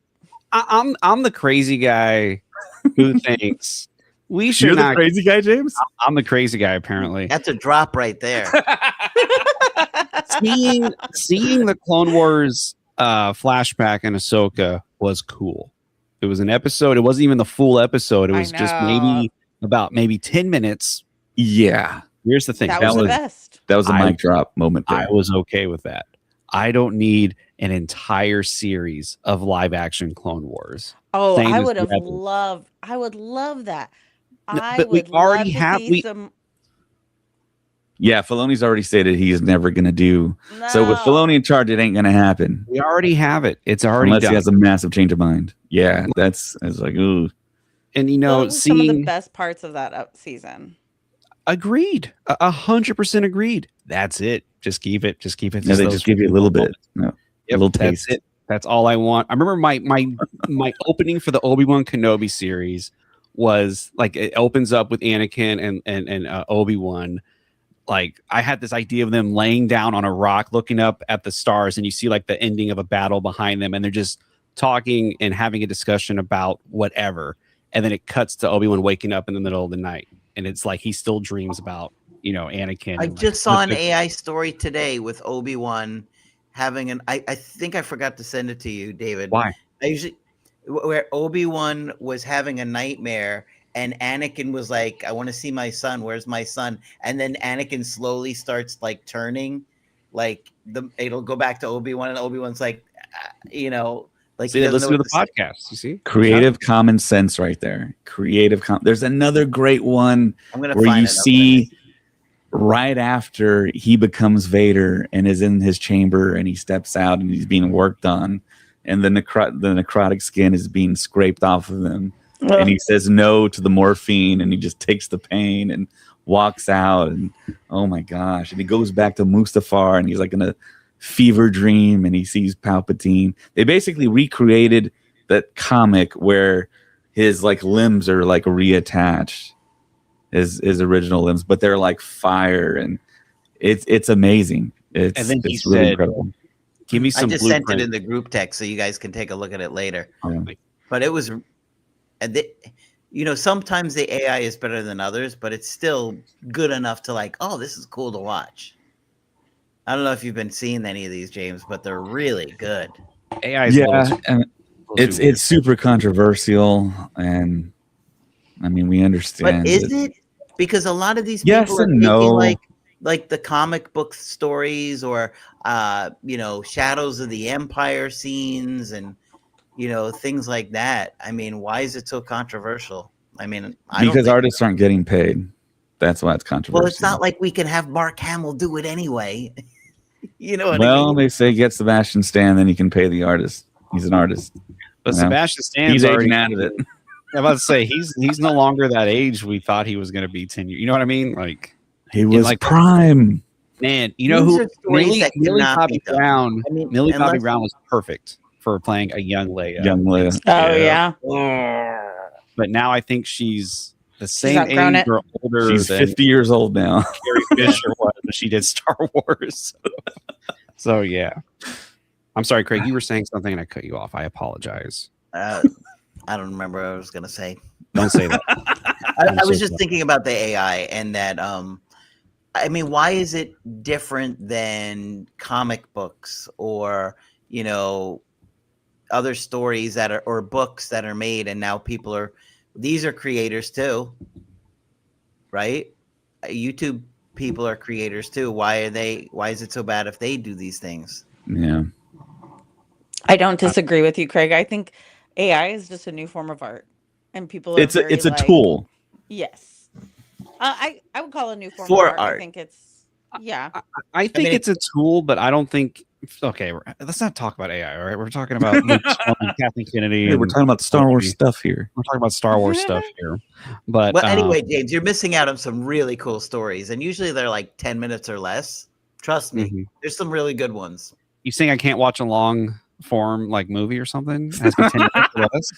I'm the crazy guy who thinks we should you're the not. crazy guy, James? I'm the crazy guy apparently. That's a drop right there. seeing the Clone Wars flashback in Ahsoka was cool. It was an episode. It wasn't even the full episode. It I was just know. maybe 10 minutes. Yeah. Here's the thing. That that was the was- best. That was a I- mic drop moment there. I was okay with that. I don't need an entire series of live action Clone Wars. Oh, Same I as would have Rebels. loved. I would love that. No, I but we would already love to have- see we- some. Yeah, Filoni's already stated he's never going to do. So with No. Filoni in charge, it ain't going to happen. We already have it. It's already Unless done. he has a massive change of mind. Yeah, it's like, ooh. And you Those know, were some of the seeing best parts of that season. agreed, 100% agreed. That's it. Just keep it. Yeah, they just give you a little bit. No, Yep, a little that's taste. it. That's all I want. I remember my opening for the Obi-Wan Kenobi series was like it opens up with Anakin and Obi-Wan. Like I had this idea of them laying down on a rock, looking up at the stars, and you see like the ending of a battle behind them, and they're just talking and having a discussion about whatever. And then it cuts to Obi-Wan waking up in the middle of the night, and it's like he still dreams about Anakin. I and, just saw an like, AI story today with Obi-Wan having an. I think I forgot to send it to you, David. why? I usually where Obi-Wan was having a nightmare and Anakin was like, I want to see my son. Where's my son? And then Anakin slowly starts like turning, like it'll go back to Obi-Wan, and Obi-Wan's like, like See, he they doesn't listen know to what the to say. podcast. You see, Creative common sense right there. There's another great one I'm gonna where find you it. see right after he becomes Vader and is in his chamber and he steps out and he's being worked on and the necrotic skin is being scraped off of him and he says no to the morphine and he just takes the pain and walks out and oh my gosh, and he goes back to Mustafar and he's like in a fever dream and he sees Palpatine. They basically recreated that comic where his like limbs are like reattached, his original limbs, but they're like fire and it's amazing. And then he it's really said, incredible. give me I some just sent it blueprint. in the group text so you guys can take a look at it later. Yeah. But it was, and sometimes the AI is better than others, but it's still good enough to like, oh, this is cool to watch. I don't know if you've been seeing any of these, James, but they're really good. AI is a Yeah, little and too weird. it's super controversial, and I mean we understand. But is it? Because a lot of these Yes people are and taking no. like the comic book stories or Shadows of the Empire scenes and things like that. I mean, why is it so controversial? I mean, I don't Because think, artists aren't getting paid. That's why it's controversial. well, it's not like we can have Mark Hamill do it anyway. You know what I Well, mean? they say get Sebastian Stan, then you can pay the artist. He's an artist. But Yeah. Sebastian Stan's He's already aging out of it. I'm about to say he's no longer that age we thought he was going to be 10 years. You know what I mean? Like, He was like- prime. man, you know These who are stories Millie, that Millie cannot Bobby be done. Brown. I mean, Millie Bobby unless- Brown was perfect for playing a young Leia. Young Leia. Oh yeah. But now I think she's the same outgrown age it. or older She's than 50 years old now. Carrie Fisher was when she did Star Wars. So yeah. I'm sorry, Craig. You were saying something and I cut you off. I apologize. I don't remember what I was gonna say. Don't say that. I was just thinking about the AI and that. I mean, why is it different than comic books or other stories that are or books that are made and now people are these are creators too, right? YouTube people are creators too. Why is it so bad if they do these things? Yeah. I don't disagree with you, Craig. I think AI is just a new form of art, and people are It's a very, like, tool. yes. I would call it a new form For of art. I art. think it's I think mean, it's a tool, but I don't think. Okay, let's not talk about AI. All right, we're talking about Lucasfilm and Kathleen Kennedy. Hey, we're and talking about Star Wars stuff here. We're talking about Star Wars stuff here. But well, anyway, James, you're missing out on some really cool stories, and usually they're like 10 minutes or less. Trust me, Mhm. there's some really good ones. You saying I can't watch a long form like movie or something? It has to be 10 minutes or less?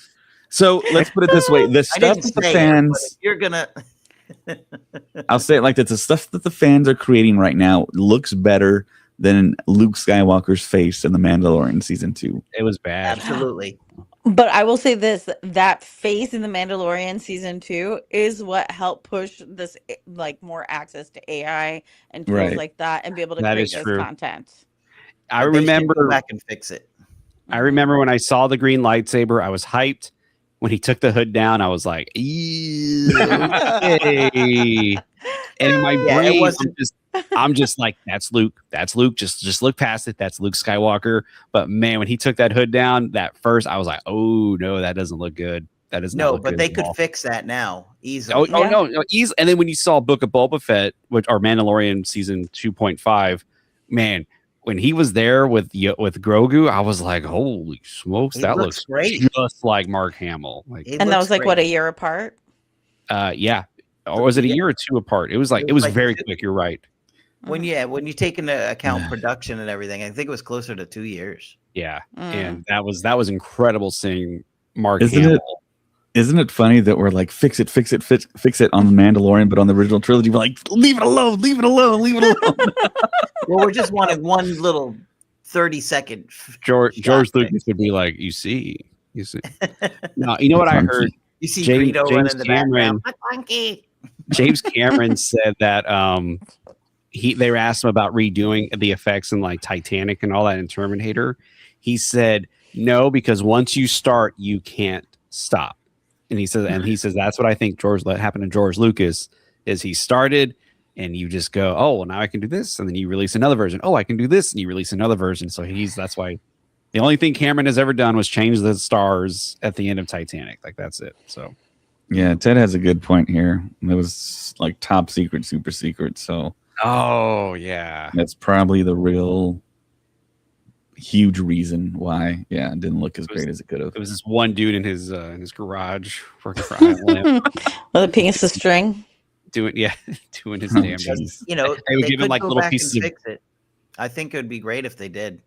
So let's put it this way: the I stuff didn't that the say fans, it, but if you're gonna. I'll say it like this: the stuff that the fans are creating right now looks better than Luke Skywalker's face in The Mandalorian season 2. It was bad. Absolutely. But I will say this: that face in the Mandalorian season 2 is what helped push this, like, more access to AI and tools Right. like that, and be able to That create is this true. content. I But they should go remember back and fix it. I remember when I saw the green lightsaber, I was hyped. When he took the hood down, I was like, "Ew, okay." And in my Yeah, it brain, wasn't- I'm just like, that's Luke. That's Luke. Just look past it. That's Luke Skywalker. But man, when he took that hood down, that first, I was like, oh no, that doesn't look good. That does not No, look but good they at could all. fix that now easily. Oh Yeah. no, easy. And then when you saw Book of Boba Fett, which or Mandalorian season 2.5, man, when he was there with Grogu, I was like, holy smokes, He that looks looks great. just like Mark Hamill. Like, He And that looks was like great. what, a year apart? yeah. Or was it a year or two apart? It was like it was like very two- quick. You're right. When you take into account production and everything, I think it was closer to 2 years. Yeah, Mm. and that was incredible seeing Mark Isn't Hamill. Isn't it funny that we're like, fix it on The Mandalorian, but on the original trilogy, we're like, leave it alone, leave it alone, leave it alone. Well, we're just wanting one little 30-second. George shot Lucas would be like, you see. No, you know what I heard? You see James- Greedo James running in the Cameron- background. Monkey. James Cameron said that they were asked him about redoing the effects in like Titanic and all that in Terminator. He said no, because once you start, you can't stop. And he says that's what I think happened to George Lucas is he started and you just go, oh well, now I can do this, and then you release another version. Oh, I can do this, and you release another version. So that's why the only thing Cameron has ever done was change the stars at the end of Titanic. Like that's it. So Yeah, Ted has a good point here. It was like top secret, super secret. So oh yeah. that's probably the real huge reason why, it didn't look as great as it could have. It was this one dude in his garage working for ILM With a piece of string. doing his Oh, damn jeez. business. You know, They would they give him, could like, go little back pieces and of- fix it. I think it would be great if they did.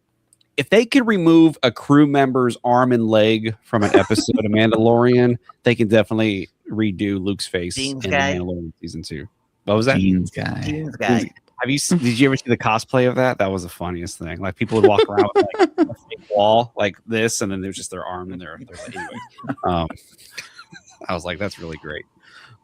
If they could remove a crew member's arm and leg from an episode of Mandalorian, they can definitely redo Luke's face Jeans in guy? the Mandalorian season 2. What was that? Jeans guy. Jeans guy. Did you ever see the cosplay of that? That was the funniest thing. Like people would walk around with like a fake wall like this, and then there's just their arm and their anyway. I was like, that's really great.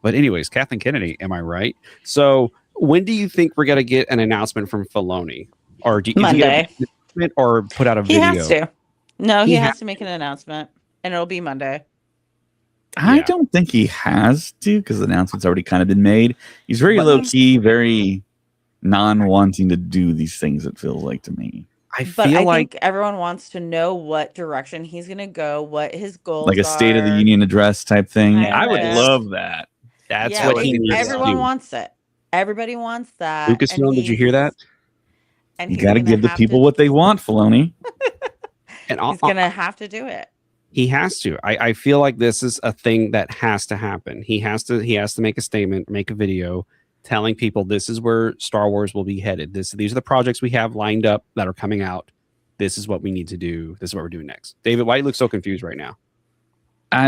But anyways, Kathleen Kennedy, am I right? So when do you think we're gonna get an announcement from Filoni? Or is he gonna Monday. make an announcement or put out a He video? has to. No, He he ha- has to make an announcement, and it'll be Monday. I Yeah. don't think he has to, because the announcement's already kind of been made. He's very But- low key, very non-wanting to do these things, it feels like to me. I But feel I like think everyone wants to know what direction he's going to go, what his goals Like a State of the are. Union address type thing. Kind I would of. love that. that's Yeah, what he needs to everyone do. wants it. Everybody wants that. Lucasfilm, did you hear that? And You he's got to gonna give the have people to- what they want, Filoni. And He's going to have to do it. he has to. I feel like this is a thing that has to happen. He has to make a statement, make a video telling people this is where Star Wars will be headed. These are the projects we have lined up that are coming out. This is what we need to do. This is what we're doing next. David, why do you look so confused right now?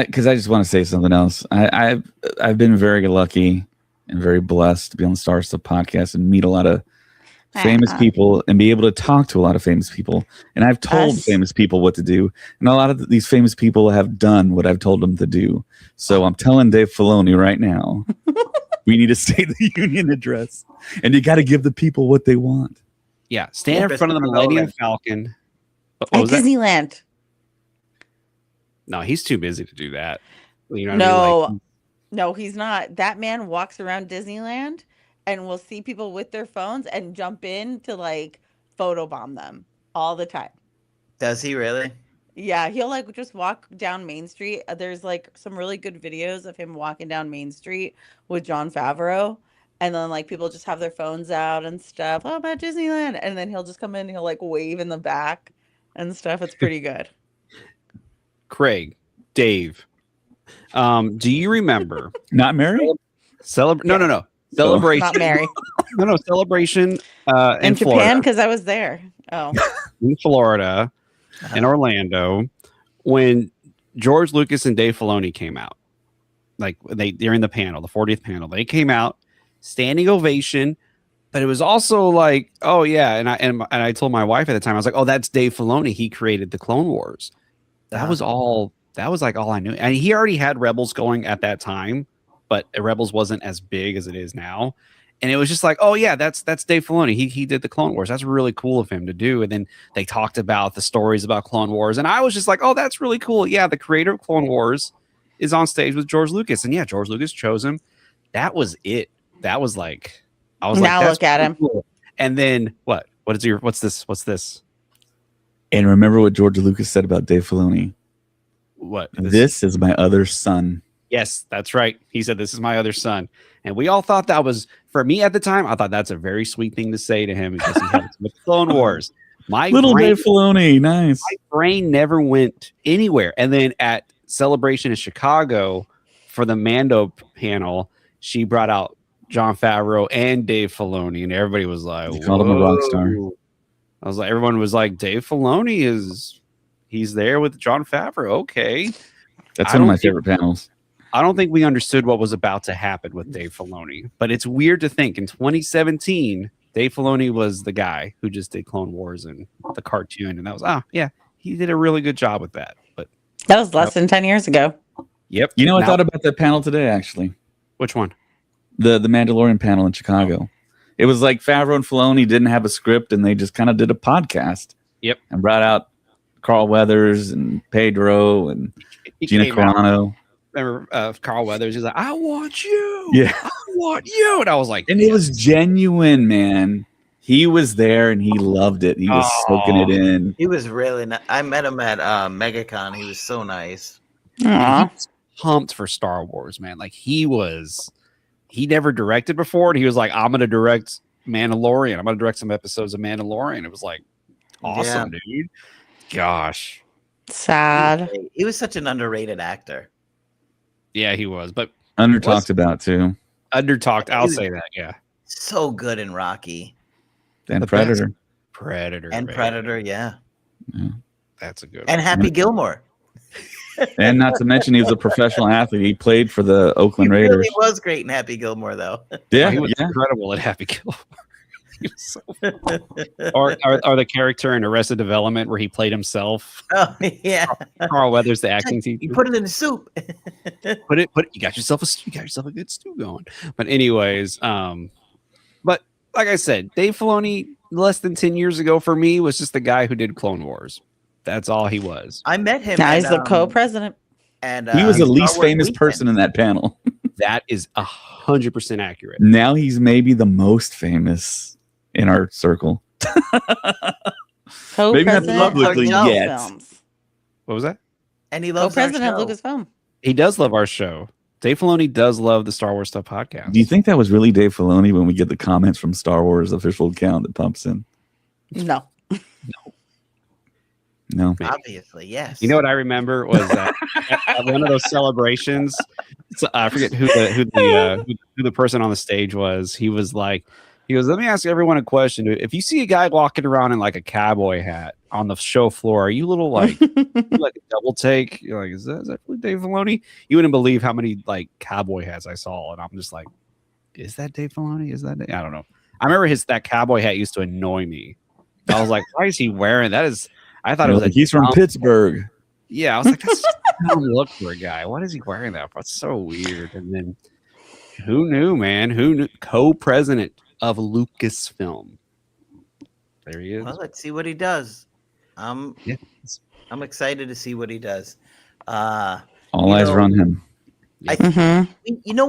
Because I just want to say something else. I've been very lucky and very blessed to be on the Star Stuff podcast and meet a lot of famous people and be able to talk to a lot of famous people. And I've told famous people what to do, and a lot of these famous people have done what I've told them to do. So I'm telling Dave Filoni right now, we need to State of the Union address, and you got to give the people what they want. Yeah, stand in front of the Millennium Falcon. What At was that? Disneyland. No, he's too busy to do that. You know what I No, mean? no, he's not. That man walks around Disneyland and will see people with their phones and jump in to like photobomb them all the time. Does he really? Yeah, he'll like just walk down Main Street. There's like some really good videos of him walking down Main Street with Jon Favreau. And then like people just have their phones out and stuff. Oh, about Disneyland. And then he'll just come in and he'll like wave in the back and stuff. It's pretty good. Craig, Dave, do you remember Not Mary? No. Celebration. Not Mary. No, celebration In Japan, Florida. because I was there. Oh. In Florida, in Orlando, when George Lucas and Dave Filoni came out. Like they're in the panel, the 40th panel. They came out, standing ovation. But it was also like, oh yeah, and I told my wife at the time, I was like, oh, that's Dave Filoni. He created the Clone Wars. That was all. That was like all I knew. And he already had Rebels going at that time, but Rebels wasn't as big as it is now. And it was just like, oh yeah, that's Dave Filoni. He did the Clone Wars. That's really cool of him to do. And then they talked about the stories about Clone Wars, and I was just like, oh, that's really cool. Yeah, the creator of Clone Wars is on stage with George Lucas, and yeah, George Lucas chose him. That was it. That was like, I was now like, look at him. cool. And then what? What's this? And remember what George Lucas said about Dave Filoni. What? This is my other son. Yes, that's right. He said, this is my other son. And we all thought that was, for me at the time, I thought that's a very sweet thing to say to him because he had with Clone Wars. My Little brain, Dave Filoni, nice. my brain never went anywhere. And then at Celebration in Chicago for the Mando panel, she brought out Jon Favreau and Dave Filoni, and everybody was like, She called him a rock star. I was like, everyone was like, Dave Filoni he's there with Jon Favreau. Okay. That's one of my favorite panels. I don't think we understood what was about to happen with Dave Filoni, but it's weird to think in 2017, Dave Filoni was the guy who just did Clone Wars and the cartoon. And that was, yeah, he did a really good job with that. But That was less than 10 years ago. yep. You know, I Now- thought about that panel today, actually. which one? The Mandalorian panel in Chicago. It was like Favreau and Filoni didn't have a script, and they just kind of did a podcast. Yep. And brought out Carl Weathers and Pedro and He Gina came out. Carano. Remember Carl Weathers? He's like, I want you. Yeah. I want you. And I was like, And it was genuine, man. He was there and he loved it. He was soaking it in. He was really nice. I met him at MegaCon. He was so nice. Aw. pumped for Star Wars, man. Like he never directed before, and he was like, I'm gonna direct Mandalorian. I'm gonna direct some episodes of Mandalorian. It was like awesome, dude. Gosh. Sad. He was such an underrated actor. Yeah, he was, but Under talked about too. undertalked. I'll say that. Yeah. So good in Rocky And The Predator. Predator. and man. Predator, yeah, That's a good and one. Happy Gilmore. And not to mention he was a professional athlete. He played for the Oakland He Raiders. really was great in Happy Gilmore, though. Yeah, He was yeah. incredible at Happy Gilmore. He was so or the character in Arrested Development where he played himself. Oh yeah, Carl Weathers, the acting you teacher. put it in the soup. You got yourself a good stew going. But anyways, but like I said, Dave Filoni less than 10 years ago for me was just the guy who did Clone Wars. That's all he was. I met him. Now at, he's the co-president. And He was the Star least Wars famous Weekend. person in that panel. That is 100% accurate. Now he's maybe the most famous in our circle. Maybe not Co-president publicly of yet. Lucasfilms. What was that? And he loves our Co-president of show. Lucasfilm. He does love our show. Dave Filoni does love the Star Wars Stuff podcast. Do you think that was really Dave Filoni when we get the comments from Star Wars official account that pumps in? No. No. Obviously, yes. You know what I remember was that at one of those celebrations, I forget who the person on the stage was. He goes, let me ask everyone a question. If you see a guy walking around in like a cowboy hat on the show floor. Are you a little like like a double take? You're like, is that really Dave Filoni? You wouldn't believe how many like cowboy hats I saw, and I'm just like, is that Dave Filoni? Is that I don't know. I remember that cowboy hat used to annoy me. I was like, why is he wearing that? I thought it You're was like, he's from Pittsburgh. Yeah, I was like, that's just a dumb look for a guy. What is he wearing that for? It's so weird. And then who knew, man? Who knew? Co-president of Lucasfilm. There he is. Well, let's see what he does. Yeah. I'm excited to see what he does. All eyes are on him. I Mhm.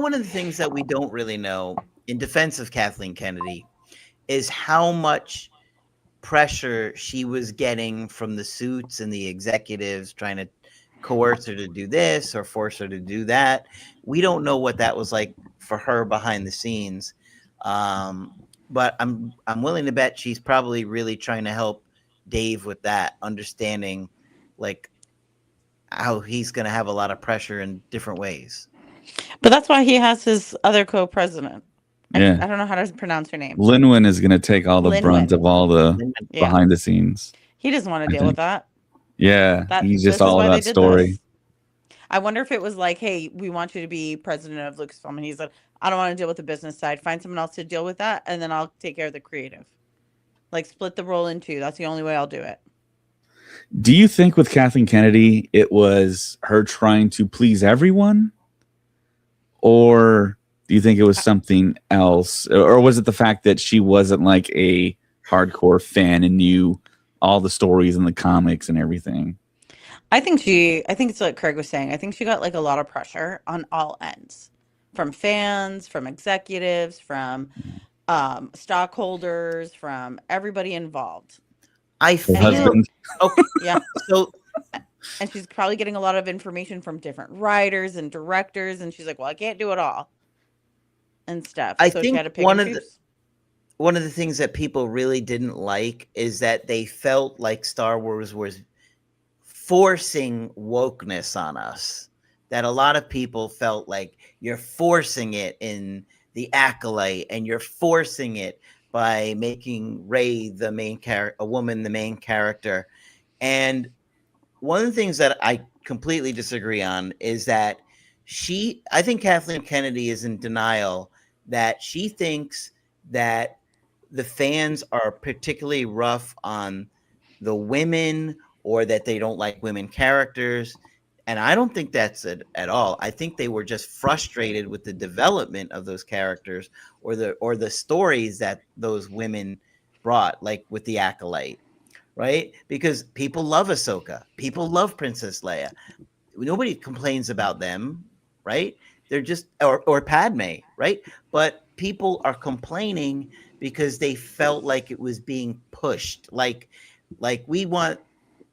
one of the things that we don't really know in defense of Kathleen Kennedy is how much pressure she was getting from the suits and the executives trying to coerce her to do this or force her to do that. We don't know what that was like for her behind the scenes. But I'm willing to bet she's probably really trying to help Dave with that, understanding like how he's going to have a lot of pressure in different ways. But that's why he has his other co-president. Yeah. I don't know how to pronounce her name. Linwin is going to take all the brunt of all the Yeah. behind the scenes. He doesn't want to deal with that. Yeah, he's this just is all why about they did story. this. I wonder if it was like, hey, we want you to be president of Lucasfilm. And he's like, I don't want to deal with the business side. Find someone else to deal with that. And then I'll take care of the creative. Like split the role in two. That's the only way I'll do it. Do you think with Kathleen Kennedy, it was her trying to please everyone? Or do you think it was something else? Or was it the fact that she wasn't like a hardcore fan and knew all the stories and the comics and everything? I think it's what Craig was saying. I think she got like a lot of pressure on all ends, from fans, from executives, from stockholders, from everybody involved. I feel okay. Yeah. So, and she's probably getting a lot of information from different writers and directors, and she's like, "Well, I can't do it all," and stuff. I so think she had to pick one and of choose. one of the things that people really didn't like is that they felt like Star Wars was forcing wokeness on us. That a lot of people felt like you're forcing it in the Acolyte, and you're forcing it by making Rey the main character, a woman the main character. And one of the things that I completely disagree on is that I think Kathleen Kennedy is in denial that she thinks that the fans are particularly rough on the women or that they don't like women characters. And I don't think that's it at all. I think they were just frustrated with the development of those characters or the stories that those women brought, like with the Acolyte, right? Because people love Ahsoka. People love Princess Leia. Nobody complains about them, right? They're just, or Padme, right? But people are complaining because they felt like it was being pushed. Like we want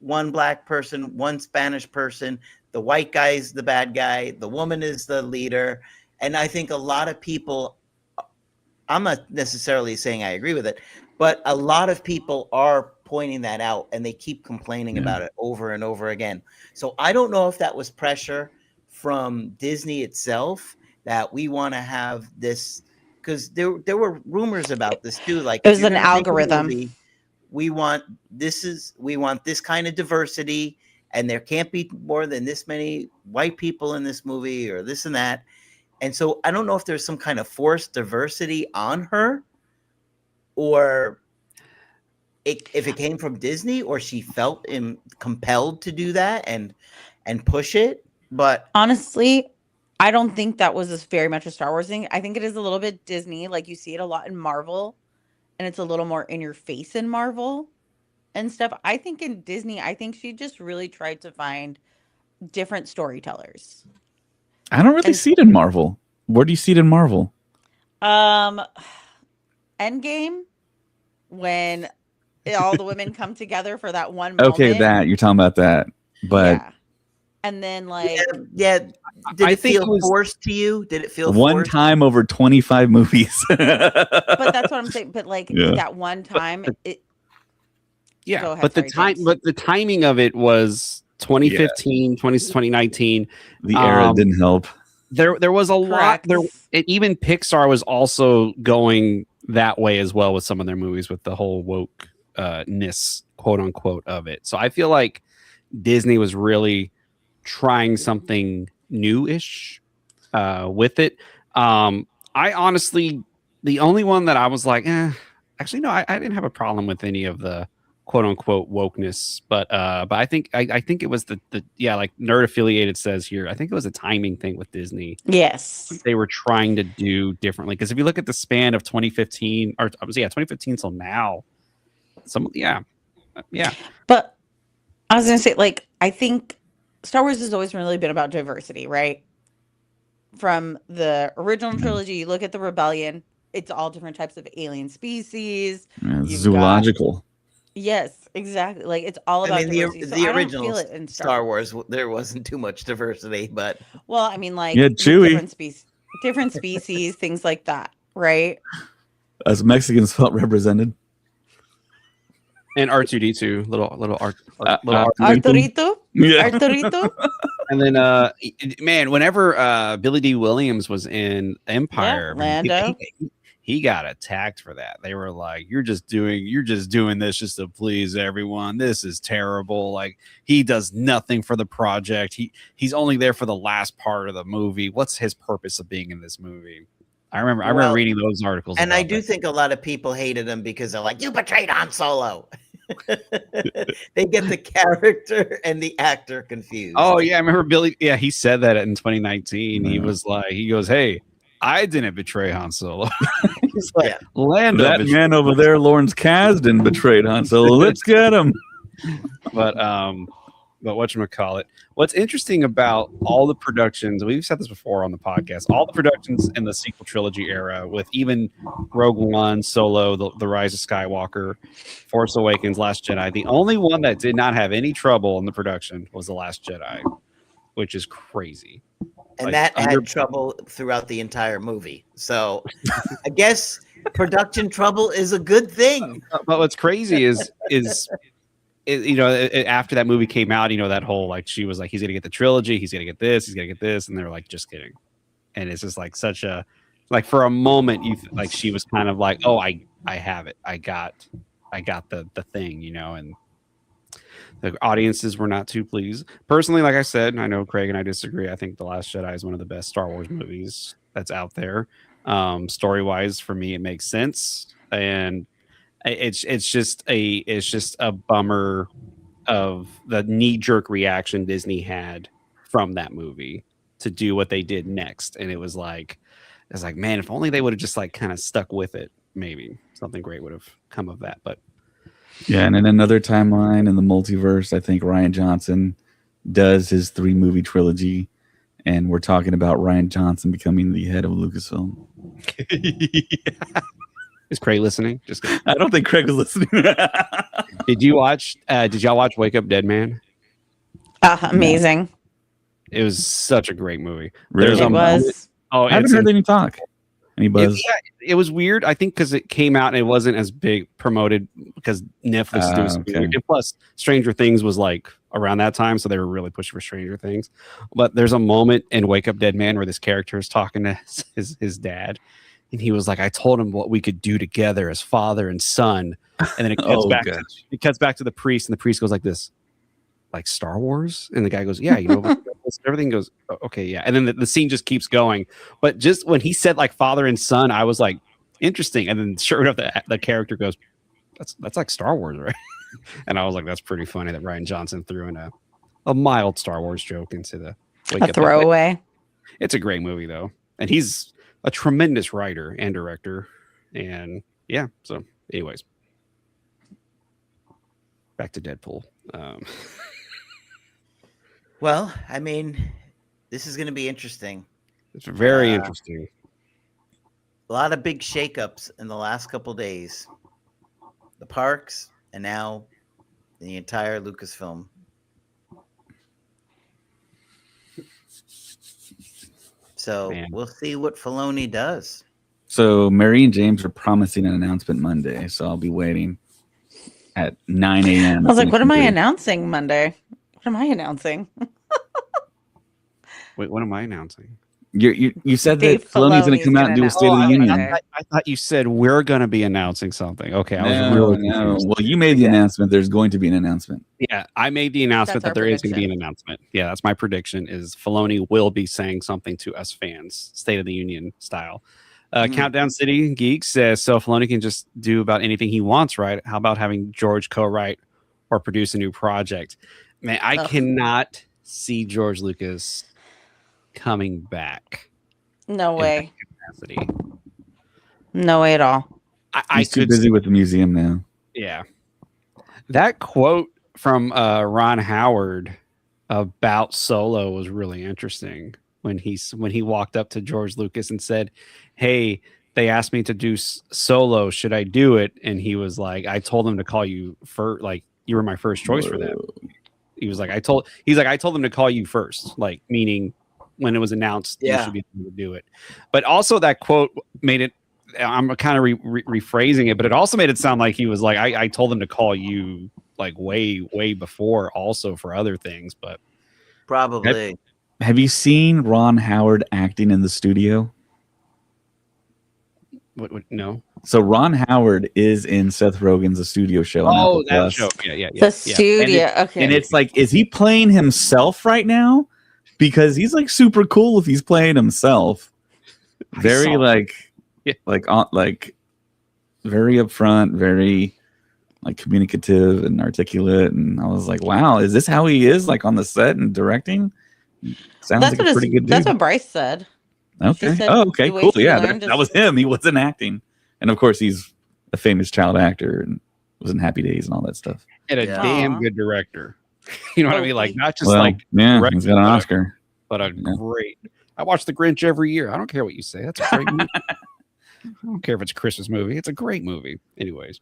one black person, one Spanish person, the white guy is the bad guy, the woman is the leader. And I think a lot of people, I'm not necessarily saying I agree with it, but a lot of people are pointing that out and they keep complaining about it over and over again. So I don't know if that was pressure from Disney itself that we want to have this, because there were rumors about this too. Like it was an algorithm. We want this kind of diversity, and there can't be more than this many white people in this movie or this and that. And so I don't know if there's some kind of forced diversity on her, or if it came from Disney, or she felt compelled to do that and push it. But honestly, I don't think that was very much a Star Wars thing. I think it is a little bit Disney. Like you see it a lot in Marvel, and it's a little more in your face in Marvel and stuff. I think in Disney, I think she just really tried to find different storytellers. I don't really see it in Marvel. Where do you see it in Marvel? Endgame, when all the women come together for that one moment. Okay, that you're talking about that, but yeah. And then like did it feel forced to you? Did it feel one forced? time over 25 movies? But that's what I'm saying. But like that one time, yeah. But the timing of it was 2015, 2019. The era didn't help. There was a lot there. Even Pixar was also going that way as well with some of their movies with the whole woke ness, quote unquote of it. So I feel like Disney was really trying something new-ish with it. I honestly, the only one that I was like, actually, no, I didn't have a problem with any of the quote unquote wokeness, but I think I think it was the like Nerd Affiliated says here. I think it was a timing thing with Disney. Yes. They were trying to do differently because if you look at the span of 2015 or 2015 till now, yeah. But I was gonna say, like, I think Star Wars has always really been about diversity, right? From the original trilogy, you look at the Rebellion, it's all different types of alien species. You've got Zoological. yes, exactly. Like it's all I about mean, diversity. So the I don't original feel it in Star Wars, there wasn't too much diversity, but Well, I mean, like Yeah, with Chewie. different species, things like that, right? As Mexicans felt represented. And R2D2, little Arturito, Yeah. Arturito. and then man, whenever Billy D. Williams was in Yeah, Empire, man, Lando. he got attacked for that. They were like, you're just doing this just to please everyone. This is terrible. Like he does nothing for the project. He's only there for the last part of the movie. What's his purpose of being in this movie? I remember reading those articles. And I do think a lot of people hated him because they're like, you betrayed Han Solo. They get the character and the actor confused. Oh yeah, I remember Billy. Yeah, he said that in 2019. He was like, he goes, "Hey, I didn't betray Han Solo." He's like, Yeah. Lando That man over there, Lawrence Kasdan, betrayed Han Solo. Let's get him. But whatchamacallit, what's interesting about all the productions, we've said this before on the podcast, all the productions in the sequel trilogy era, with even Rogue One, Solo, the Rise of Skywalker, Force Awakens, Last Jedi, the only one that did not have any trouble in the production was The Last Jedi, which is crazy. And Like, that had trouble throughout the entire movie. So I guess production trouble is a good thing. But what's crazy is after that movie came out, that whole like she was like, he's gonna get the trilogy, he's gonna get this, and they're like, just kidding. And it's just like such a like for a moment like she was kind of like, oh, I have it, I got the thing, and the audiences were not too pleased. Personally, like I said, I know Craig and I disagree. I think The Last Jedi is one of the best Star Wars movies that's out there. Story wise, for me, it makes sense, and it's just a bummer of the knee-jerk reaction Disney had from that movie to do what they did next. And it was like, man, if only they would have just like kind of stuck with it, maybe something great would have come of that. But Yeah, and in another timeline in the multiverse, I think Rian Johnson does his 3-movie trilogy, and we're talking about Rian Johnson becoming the head of Lucasfilm. yeah. Is Craig listening? Just kidding. I don't think Craig was listening. Did y'all watch Wake Up Dead Man? Amazing. It was such a great movie. Really? It was. Oh, I haven't heard any talk. Any buzz? It was weird. I think because it came out and it wasn't as big promoted because Netflix was doing something weird. And plus, Stranger Things was like around that time, so they were really pushing for Stranger Things. But there's a moment in Wake Up Dead Man where this character is talking to his dad, and he was like, "I told him what we could do together as father and son." And then it cuts it cuts back to the priest, and the priest goes like this, like Star Wars, and the guy goes, "Yeah, everything goes okay, yeah." And then the scene just keeps going. But just when he said like father and son, I was like, interesting. And then sure enough, the character goes, "That's like Star Wars, right?" And I was like, that's pretty funny that Rian Johnson threw in a mild Star Wars joke into the a throwaway. It's a great movie though, and he's a tremendous writer and director. And yeah, so anyways, back to Deadpool. Well, I mean, this is going to be interesting. It's very interesting. A lot of big shakeups in the last couple days. The parks, and now the entire Lucasfilm. So we'll see what Filoni does. So Mary and James are promising an announcement Monday, so I'll be waiting at 9 a.m. I was like, what am I announcing Monday? What am I announcing? Wait, what am I announcing? You said Dave that Filoni's going Filoni's to come out gonna and do a announce State of the it. Union. Okay. I thought you said we're going to be announcing something. Okay, I was No, really no. confused. Well, you made the announcement. There's going to be an announcement. Yeah, I made the announcement That's that our there is going to be an prediction. announcement. Yeah, that's my prediction. Is Filoni will be saying something to us fans, State of the Union style. Countdown City Geeks says so. Filoni can just do about anything he wants, right? How about having George co-write or produce a new project? Man, I Ugh. cannot see George Lucas coming back No in that way. capacity. No way at all. I He's too could, busy with the museum now. yeah. That quote from Ron Howard about Solo was really interesting when he walked up to George Lucas and said, "Hey, they asked me to do Solo. Should I do it?" And he was like, "I told them to call you for like you were my first choice for that." He was like, I told them to call you first, like meaning when it was announced you should be able to do it. But also that quote made it. I'm kind of rephrasing it, but it also made it sound like he was like, I told them to call you like way before, also for other things. But Probably. Have you seen Ron Howard acting in the studio? what no? So Ron Howard is in Seth Rogen's The Studio Show on Apple that Plus. show. Yeah. The studio. Okay. And it's like, is he playing himself right now? Because he's like super cool if he's playing himself. Very like very upfront, very like communicative and articulate. And I was like, wow, is this how he is like on the set and directing? Sounds That's like a pretty good dude. That's what Bryce said. Okay. said Oh, okay. the way Cool. she Yeah, learned that is- was him. He wasn't acting, and of course, he's a famous child actor and was in Happy Days and all that stuff. And a Yeah. damn Aw. good director. You know what I mean? Like Totally. not just Well, like yeah, director, he's got an Oscar. but a Yeah. great. I watch The Grinch every year. I don't care what you say. That's a great movie. I don't care if it's a Christmas movie. It's a great movie. Anyways,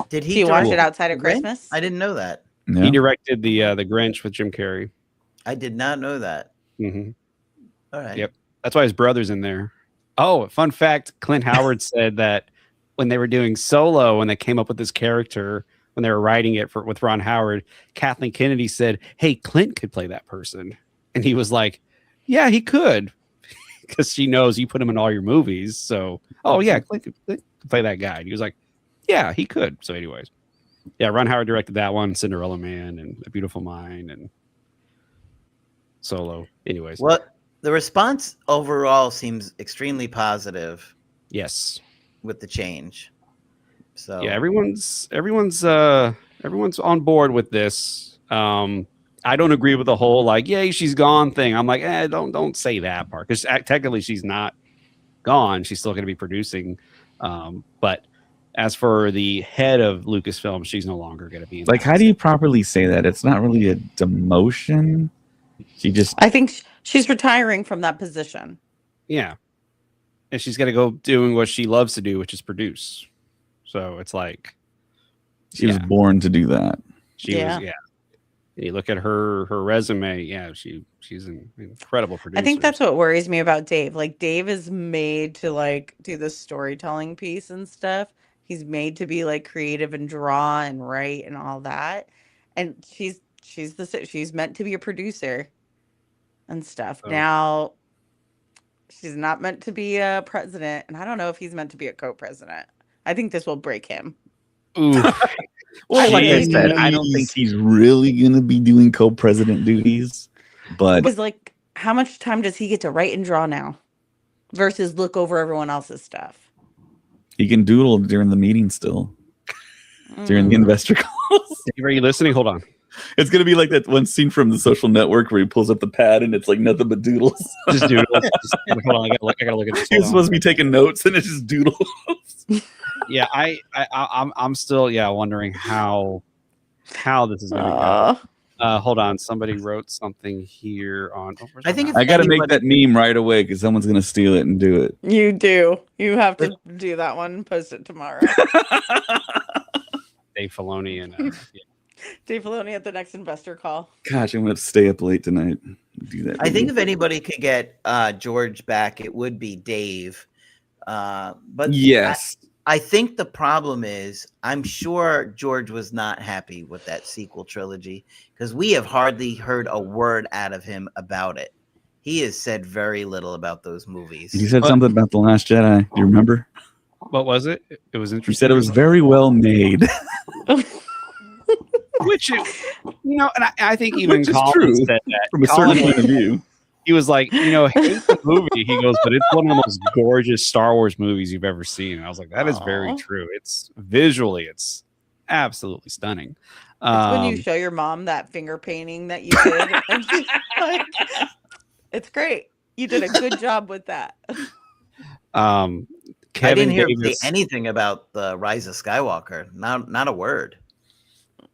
Did Do he you watch direct it outside of The Grinch? Christmas? I didn't know that. Yeah. he directed the Grinch with Jim Carrey. I did not know that. hmm All right. Yep. That's why his brother's in there. Oh, fun fact: Clint Howard said that when they were doing Solo, when they came up with this character, when they were writing it with Ron Howard, Kathleen Kennedy said, "Hey, Clint could play that person," and he was like, "Yeah, he could," because she knows you put him in all your movies. So, oh yeah, Clint could play that guy. And he was like, "Yeah, he could." So, anyways, yeah, Ron Howard directed that one, Cinderella Man, and A Beautiful Mind, and Solo. Anyways, Well, the response overall seems extremely positive yes. with the change. So Yeah, everyone's on board with this. I don't agree with the whole like, yay, she's gone thing. I'm like, don't say that part because technically she's not gone. She's still going to be producing. But as for the head of Lucasfilm, she's no longer going to be in Like, that. how do you properly say that? It's not really a demotion. She just I think she's retiring from that position. Yeah, and she's got to go doing what she loves to do, which is produce. So it's like she was born to do that. she was. Yeah. You look at her resume. Yeah, she's an incredible producer. I think that's what worries me about Dave. Like Dave is made to like do the storytelling piece and stuff. He's made to be like creative and draw and write and all that. And she's meant to be a producer and stuff. Oh. Now she's not meant to be a president, and I don't know if he's meant to be a co-president. I think this will break him. Ooh. Well, like I said, Jeez. I don't think he's really going to be doing co-president duties, but Because like, how much time does he get to write and draw now versus look over everyone else's stuff? he can doodle during the meeting still, during the investor calls. Are you listening? Hold on. It's going to be like that one scene from The Social Network where he pulls up the pad and it's like nothing but doodles. Just do it. Hold on. I gotta look at this. He was supposed to be taking notes and it's just doodles. Yeah, I'm still wondering how this is going to go. Hold on, somebody wrote something here on. Oh, I think it's if I got to make anybody- that meme right away because someone's going to steal it and do it. You do. You have to do that one. Post it tomorrow. Dave Filoni and Dave Filoni at the next investor call. Gosh, I'm going to stay up late tonight. Do that. I think if anybody could get George back, it would be Dave. But yes. I think the problem is, I'm sure George was not happy with that sequel trilogy because we have hardly heard a word out of him about it. he has said very little about those movies. He said something about The Last Jedi. Do you remember? What was it? It was He interesting. said it was very well made. Which, and I think even Which is Colin true, said that. from a certain point of view. He was like, hate the movie. He goes, but it's one of the most gorgeous Star Wars movies you've ever seen. And I was like, that is very Aw. true. It's visually, it's absolutely stunning. It's when you show your mom that finger painting that you did. And she's like, it's great. You did a good job with that. Kevin I didn't hear him Davis. say anything about the Rise of Skywalker. Not a word.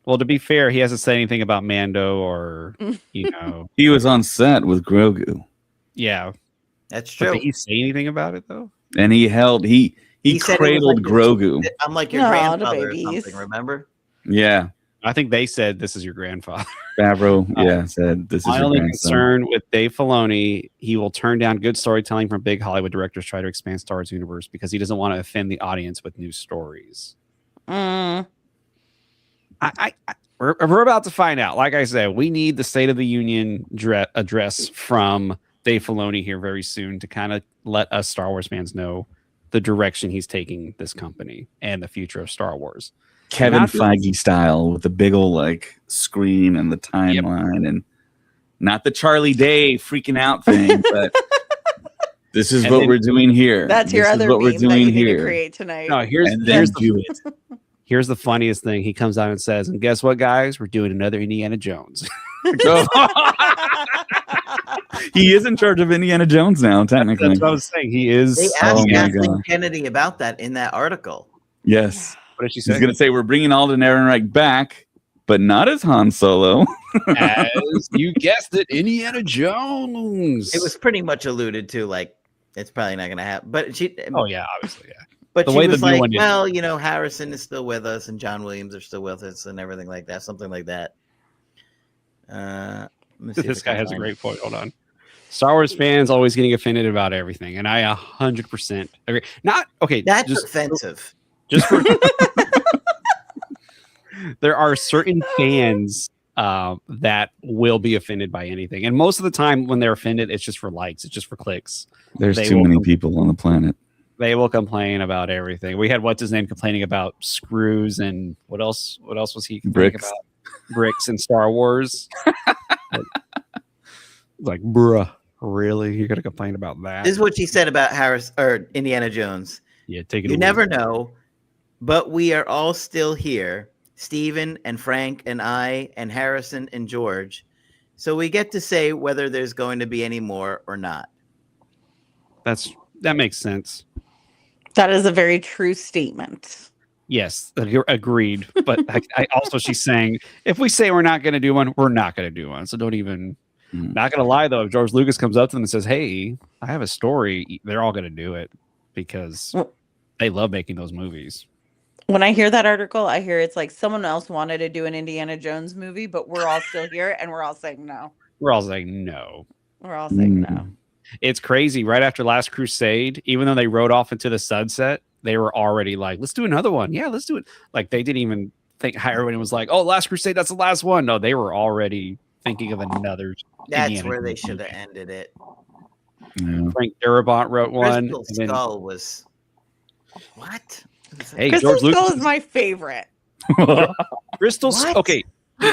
Well, to be fair, he hasn't said anything about Mando or, He was on set with Grogu, That's But true. did he say anything about it though? and he said it was cradled like Grogu. I'm like your Aw, the grandfather or babies. something. Remember? Yeah, I think they said this is your grandfather. Favreau. Yeah, said this is My your only grandson. concern with Dave Filoni, he will turn down good storytelling from big Hollywood directors try to expand Star Wars universe because he doesn't want to offend the audience with new stories. Mm. We're about to find out. Like I said, we need the State of the Union address from Dave Filoni here very soon to kind of let us Star Wars fans know the direction he's taking this company and the future of Star Wars. Kevin Not- Feige style with the big old screen and the timeline and not the Charlie Day freaking out thing, but this is And what then- we're doing here. That's your This is other what we're meme that doing you need here. to create tonight. No, here's And then the do it. here's the funniest thing. He comes out and says, "And guess what, guys? We're doing another Indiana Jones." He is in charge of Indiana Jones now, technically. That's what I was saying. He is. They asked Oh my Kathleen God. Kennedy about that in that article. Yes. What did she He's say? going to say we're bringing Alden Ehrenreich back, but not as Han Solo. As you guessed it, Indiana Jones. It was pretty much alluded to, like it's probably not going to happen. But Oh yeah, obviously, yeah. But the she way the was new like, one is. well, Harrison is still with us, and John Williams are still with us, and everything like that, something like that. Let me see if This I can guy has a find it. great point. Hold on. Star Wars fans always getting offended about everything, and I 100% agree. Not okay. That's just offensive. just for there are certain fans that will be offended by anything, and most of the time when they're offended, it's just for likes, it's just for clicks. There's They too will many com- people on the planet. They will complain about everything. We had what's his name complaining about screws and what else? What else was he complaining Bricks. about? Bricks in Star Wars. like, bruh, really? You're gonna complain about that? This is what she said about Harris or Indiana Jones. Yeah, take it. You away. never know, but we are all still here. Stephen and Frank and I and Harrison and George. So we get to say whether there's going to be any more or not. That makes sense. That is a very true statement. Yes, agreed. But I also, she's saying if we say we're not going to do one, we're not going to do one. So don't even. Not going to lie though, if George Lucas comes up to them and says, "Hey, I have a story," they're all going to do it because they love making those movies. When I hear that article, I hear it's like someone else wanted to do an Indiana Jones movie, but we're all still here and we're all saying no. We're all saying no. We're all saying no. It's crazy. Right after Last Crusade, even though they rode off into the sunset, they were already like, "Let's do another one." Yeah, let's do it. Like they didn't even think. Everybody was like, "Oh, Last Crusade, that's the last one." No, they were already thinking of another. That's Indiana where they Jones should have movie. ended it. Yeah. Frank Darabont wrote one. Crystal and then- Skull was what? Hey, Crystal George Skull Lucas. is my favorite. Crystal. What? Okay,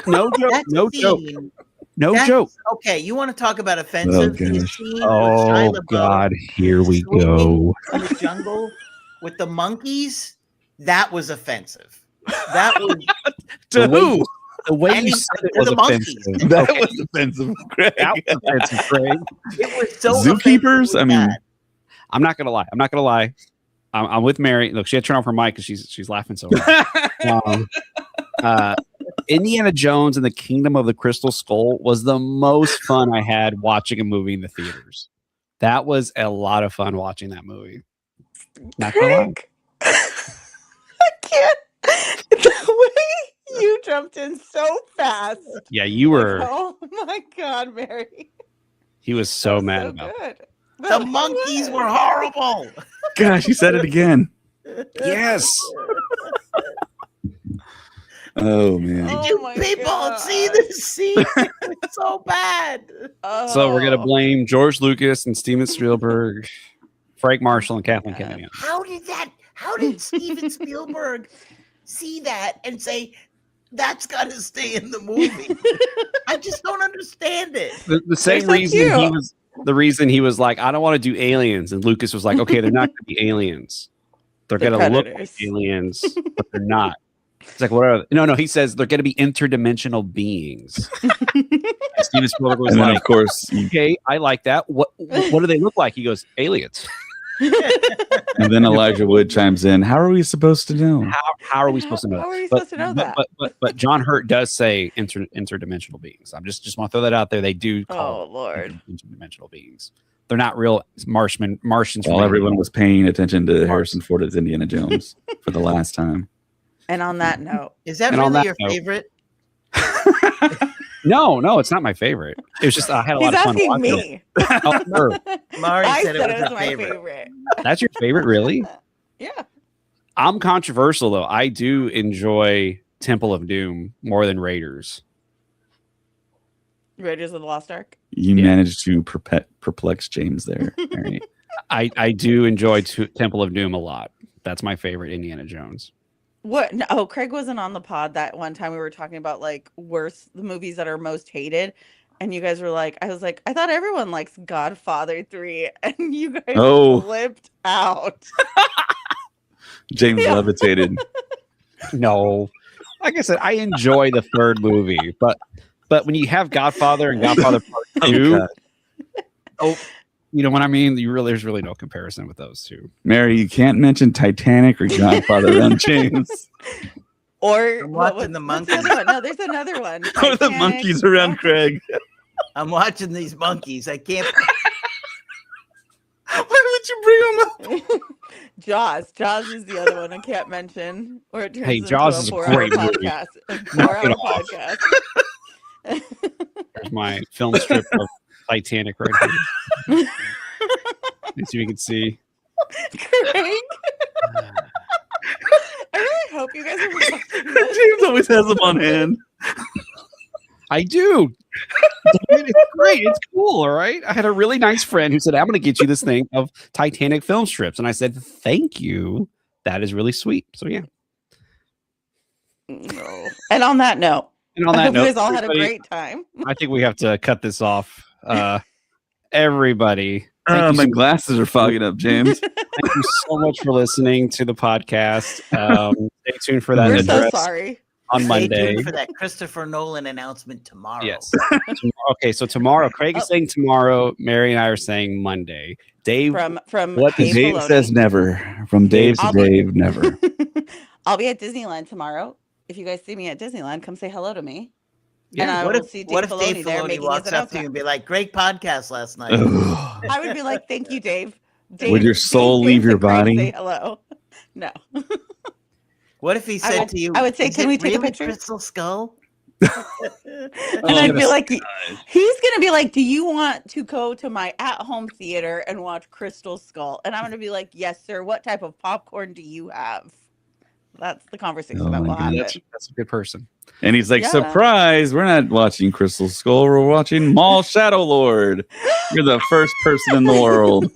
no joke. That No joke. scene- No that- joke. Okay, you want to talk about offensive? Oh, The gosh. scene with Shia Oh LaBeouf God, here we swinging go. in the jungle with the monkeys. That was offensive. That was To The way- who? The way And you he- said it to was the monkeys. offensive. That Okay, was offensive, Greg. that was offensive, Craig. it was so Zookeepers? offensively I mean- bad. I'm not gonna lie. I'm with Mary. Look, she had to turn off her mic because she's laughing so hard. Indiana Jones and the Kingdom of the Crystal Skull was the most fun I had watching a movie in the theaters. That was a lot of fun watching that movie. Not gonna lie. Craig, I can't. The way you jumped in so fast. Yeah, you were. Oh my God, Mary. He was so That was mad so about. good. The That was monkeys good. were horrible. Gosh, he said it again. Yes. Oh man. Did Oh you my people see God. this scene? It's so bad. So we're gonna Oh. blame George Lucas and Steven Spielberg, Frank Marshall, and Kathleen God. Kennedy. How did Steven Spielberg see that and say that's got to stay in the movie? I just don't understand it. The same so reason he cute. was the reason he was like, I don't want to do aliens, and Lucas was like, okay, they're not gonna be aliens. They're The gonna look like Predators. aliens, but they're not. It's like, what are no? He says they're gonna be interdimensional beings. And Steven Spielberg was And then like, of course, okay, I like that. What do they look like? He goes, aliens. and then Elijah Wood chimes in. How are we supposed to know? How are we supposed to know? How are we But- supposed to know but, that? But John Hurt does say interdimensional beings. I'm just want to throw that out there. They do call Oh Lord. interdimensional beings. They're not real Martians. While everyone was paying attention to Harrison Ford as Indiana Jones for the last time. And on that note, Is that And on really that your note- favorite? No, it's not my favorite. It was just I had a he's lot of fun asking watching me. it. Oh, sure. Mari I said said it was her my favorite. favorite. That's your favorite, really? Yeah. I'm controversial though. I do enjoy Temple of Doom more than Raiders. Raiders of the Lost Ark. You Yeah. managed to perplex James there. Mary. I do enjoy Temple of Doom a lot. That's my favorite Indiana Jones. What? No, oh, Craig wasn't on the pod that one time we were talking about like the movies that are most hated. And you guys were like, I was like, I thought everyone likes Godfather 3. And you guys Oh. flipped out. James Yeah. levitated. No, like I said, I enjoy the third movie, but when you have Godfather and Godfather Part Oh, 2, God. you know what I mean? There's really no comparison with those two. Mary, you can't mention Titanic or Godfather around James. Or I'm what watching the what's the other monkeys. one? No, there's another one. Or the Titanic. monkeys around Craig. I'm watching these monkeys. I can't. Why would you bring them up? Jaws. Jaws is the other one I can't mention. Or it turns Hey, into Jaws a is a 4-hour great movie. podcast. A Knock it 4-hour off. podcast. There's my film strip of Titanic right here. Let's see if you can see. Craig. I really hope you guys are watching this. James always has them on hand. I do. It's great. It's cool. All right. I had a really nice friend who said, I'm going to get you this thing of Titanic film strips. And I said, thank you. That is really sweet. So, yeah. No. And on that note, And on I that hope you note, guys all had a everybody, great time. I think we have to cut this off. Everybody, thank Oh, you my so glasses are fogging up, James. Thank you so much for listening to the podcast. Stay tuned for that We're so address sorry. on Stay Monday. tuned for that Christopher Nolan announcement tomorrow. Yes. Okay, so tomorrow, Craig is saying tomorrow. Mary and I are saying Monday. Dave, From what Dave Dave Filoni. says never. From Dave to I'll be- Dave, never. I'll be at Disneyland tomorrow. If you guys see me at Disneyland, come say hello to me. Yeah, And I What will if see Dave what if Filoni Dave there Filoni making his walks up to you announcement. and be like, "Great podcast last night." Ugh. I would be like, "Thank you, Dave." Dave Would your soul leave your thinks that Craig body? Say hello. No. What if he I said would- to you, I would say, "Is "Can it we take a really picture?" Crystal Skull?" And I'd Oh, be like, he's gonna be like, "Do you want to go to my at-home theater and watch Crystal Skull?" And I'm gonna be like, "Yes, sir. What type of popcorn do you have?" That's the conversation Oh that my will God. happen. that's a good person. And he's like, Yeah. surprise, we're not watching Crystal Skull, we're watching Maul Shadow Lord. You're the first person in the world.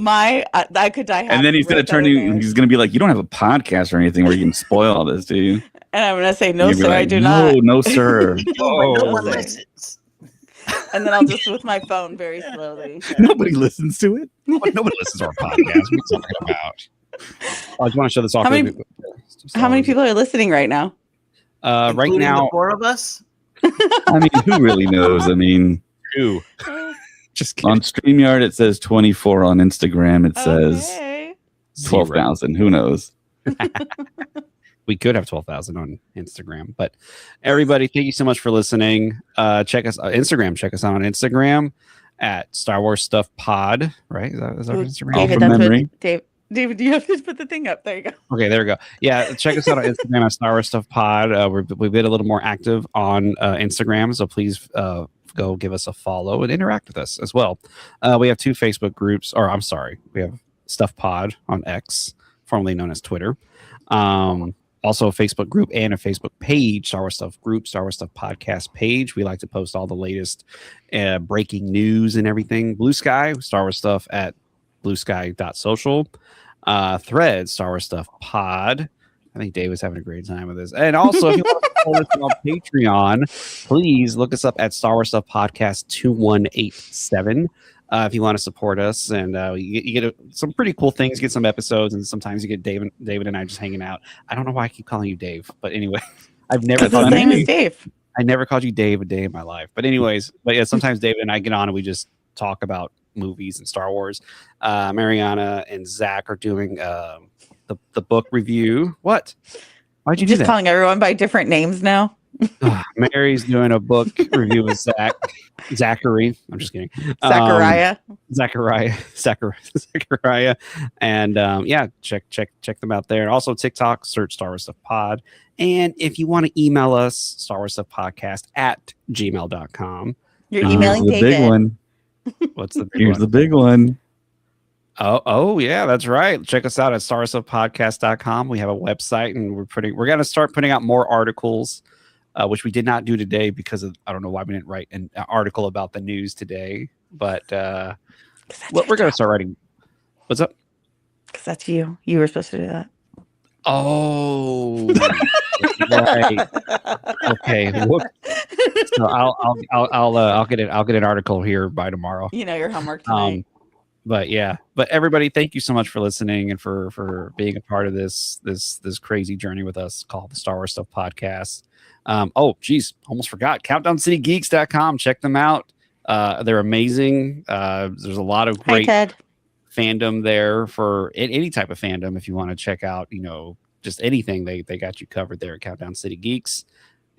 I could die happy. And then he's going right to turn then you, and there. he's going to be like, you don't have a podcast or anything where you can spoil all this, do you? And I'm gonna say, "No, You'd be sir, I like, do no, not." No, sir. Oh, No one okay. listens. And then I'll just with my phone very slowly. Nobody listens to it. Nobody listens to our podcast. What are you talking about? Oh, I just want to show this off. How many people are listening right now? Right Including now, the four of us. I mean, who really knows? I mean, two. Just kidding. on StreamYard, it says 24. On Instagram, it says Okay. 12,000. Who knows? We could have 12,000 on Instagram, but everybody, thank you so much for listening. Check us on Instagram. Check us out on Instagram at Star Wars Stuff Pod. Right? Is that Ooh, Instagram? All David, from that's memory. what David, do you have to put the thing up? There you go. Okay, there we go. Yeah, check us out on Instagram at Star Wars Stuff Pod. We've been a little more active on Instagram, so please go give us a follow and interact with us as well. We have 2 Facebook groups, or I'm sorry, we have Stuff Pod on X, formerly known as Twitter. also a Facebook group and a Facebook page, Star Wars Stuff group, Star Wars Stuff podcast page. We like to post all the latest breaking news and everything. Blue Sky, Star Wars Stuff at bluesky.social. Threads, Star Wars Stuff pod. I think Dave was having a great time with this. And also, if you want to support us on Patreon, please look us up at Star Wars Stuff Podcast 2187. If you want to support us, and you get some pretty cool things, get some episodes, and sometimes you get David and I just hanging out. I don't know why I keep calling you Dave, but anyway, I've never His name is Dave. I never called you Dave a day in my life. But anyways, yeah, sometimes David and I get on and we just talk about movies and Star Wars. Mariana and Zach are doing the book review. What? Why'd you do Just that? calling everyone by different names now. Mary's doing a book review with Zachary. I'm just kidding. Zachariah. Zachariah. And yeah, check them out there. And also TikTok, search Star Wars Stuff Pod. And if you want to email us, Star Wars Stuff Podcast at gmail.com. You're emailing the David. big one. What's the big Here's one? the big one. Oh yeah, that's right. Check us out at starstuffpodcast.com. We have a website, and we're going to start putting out more articles, which we did not do today because of, I don't know why we didn't write an article about the news today, but we're going to start writing. What's up? Because that's you. You were supposed to do that. Oh, right. Okay. So I'll get an article here by tomorrow. You know your homework tonight. But yeah, everybody, thank you so much for listening and for being a part of this crazy journey with us called the Star Wars Stuff Podcast. Oh geez, almost forgot. CountdownCityGeeks.com. Check them out. They're amazing. There's a lot of great fandom there for any type of fandom. If you want to check out, just anything, they got you covered there at Countdown City Geeks,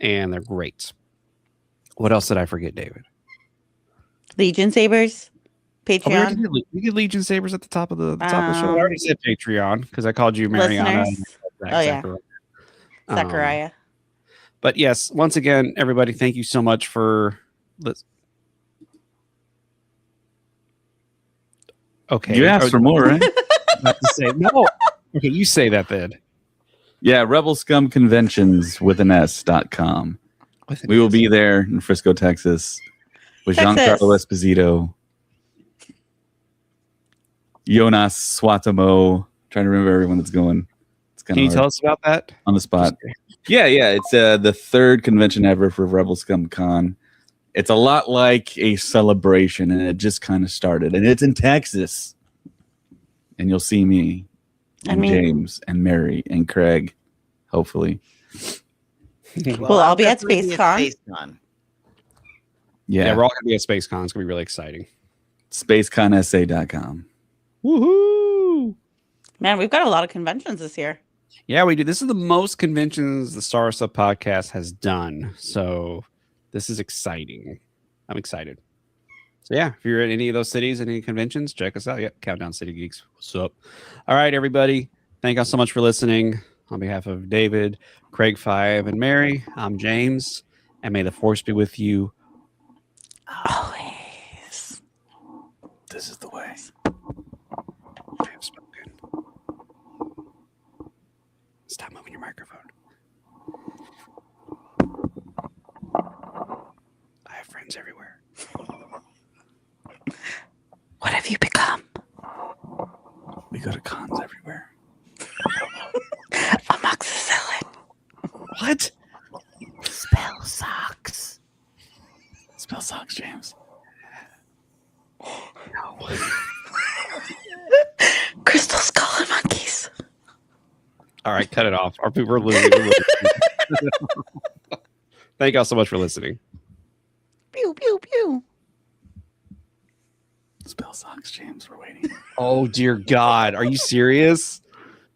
and they're great. What else did I forget, David? Legion Sabers. Patreon. We did Legion Sabers at the top of the show. I already said Patreon because I called you Mariana. Zachariah. But yes, once again, everybody, thank you so much for. Okay, you asked for more, right? No. Okay, you say that then. Yeah, Rebel Scum Conventions with an S.com. We will be there in Frisco, Texas, with Giancarlo Esposito. Jonas Swatomo. Trying to remember everyone that's going. It's kind Can you tell us about that on the spot? Yeah. It's the third convention ever for Rebel Scum Con. It's a lot like a celebration, and it just kind of started. And it's in Texas. And you'll see me, and James, and Mary, and Craig, hopefully. Well, I'll be at SpaceCon. Yeah, we're all going to be at SpaceCon. It's going to be really exciting. SpaceConSA.com. Woohoo! Man, we've got a lot of conventions this year. Yeah, we do. This is the most conventions the Star Wars Stuff Podcast has done. So this is exciting. I'm excited. So yeah, if you're at any of those cities and any conventions, check us out. Yep, Countdown City Geeks. What's up? All right, everybody. Thank you so much for listening. On behalf of David, Craig 5, and Mary, I'm James. And may the Force be with you always. This is the way. I have spoken. Stop moving your microphone. I have friends everywhere. What have you become? We go to cons everywhere. Amoxicillin. What? Spell socks. Spell socks, James. No. Crystal skull and monkeys. All right, cut it off. We're losing. Thank y'all so much for listening. Pew, pew, pew. Spell socks, James. We're waiting. Oh, dear God. Are you serious?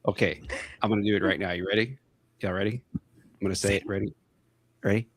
Okay, I'm going to do it right now. You ready? Y'all ready? I'm going to say it. Ready? Ready?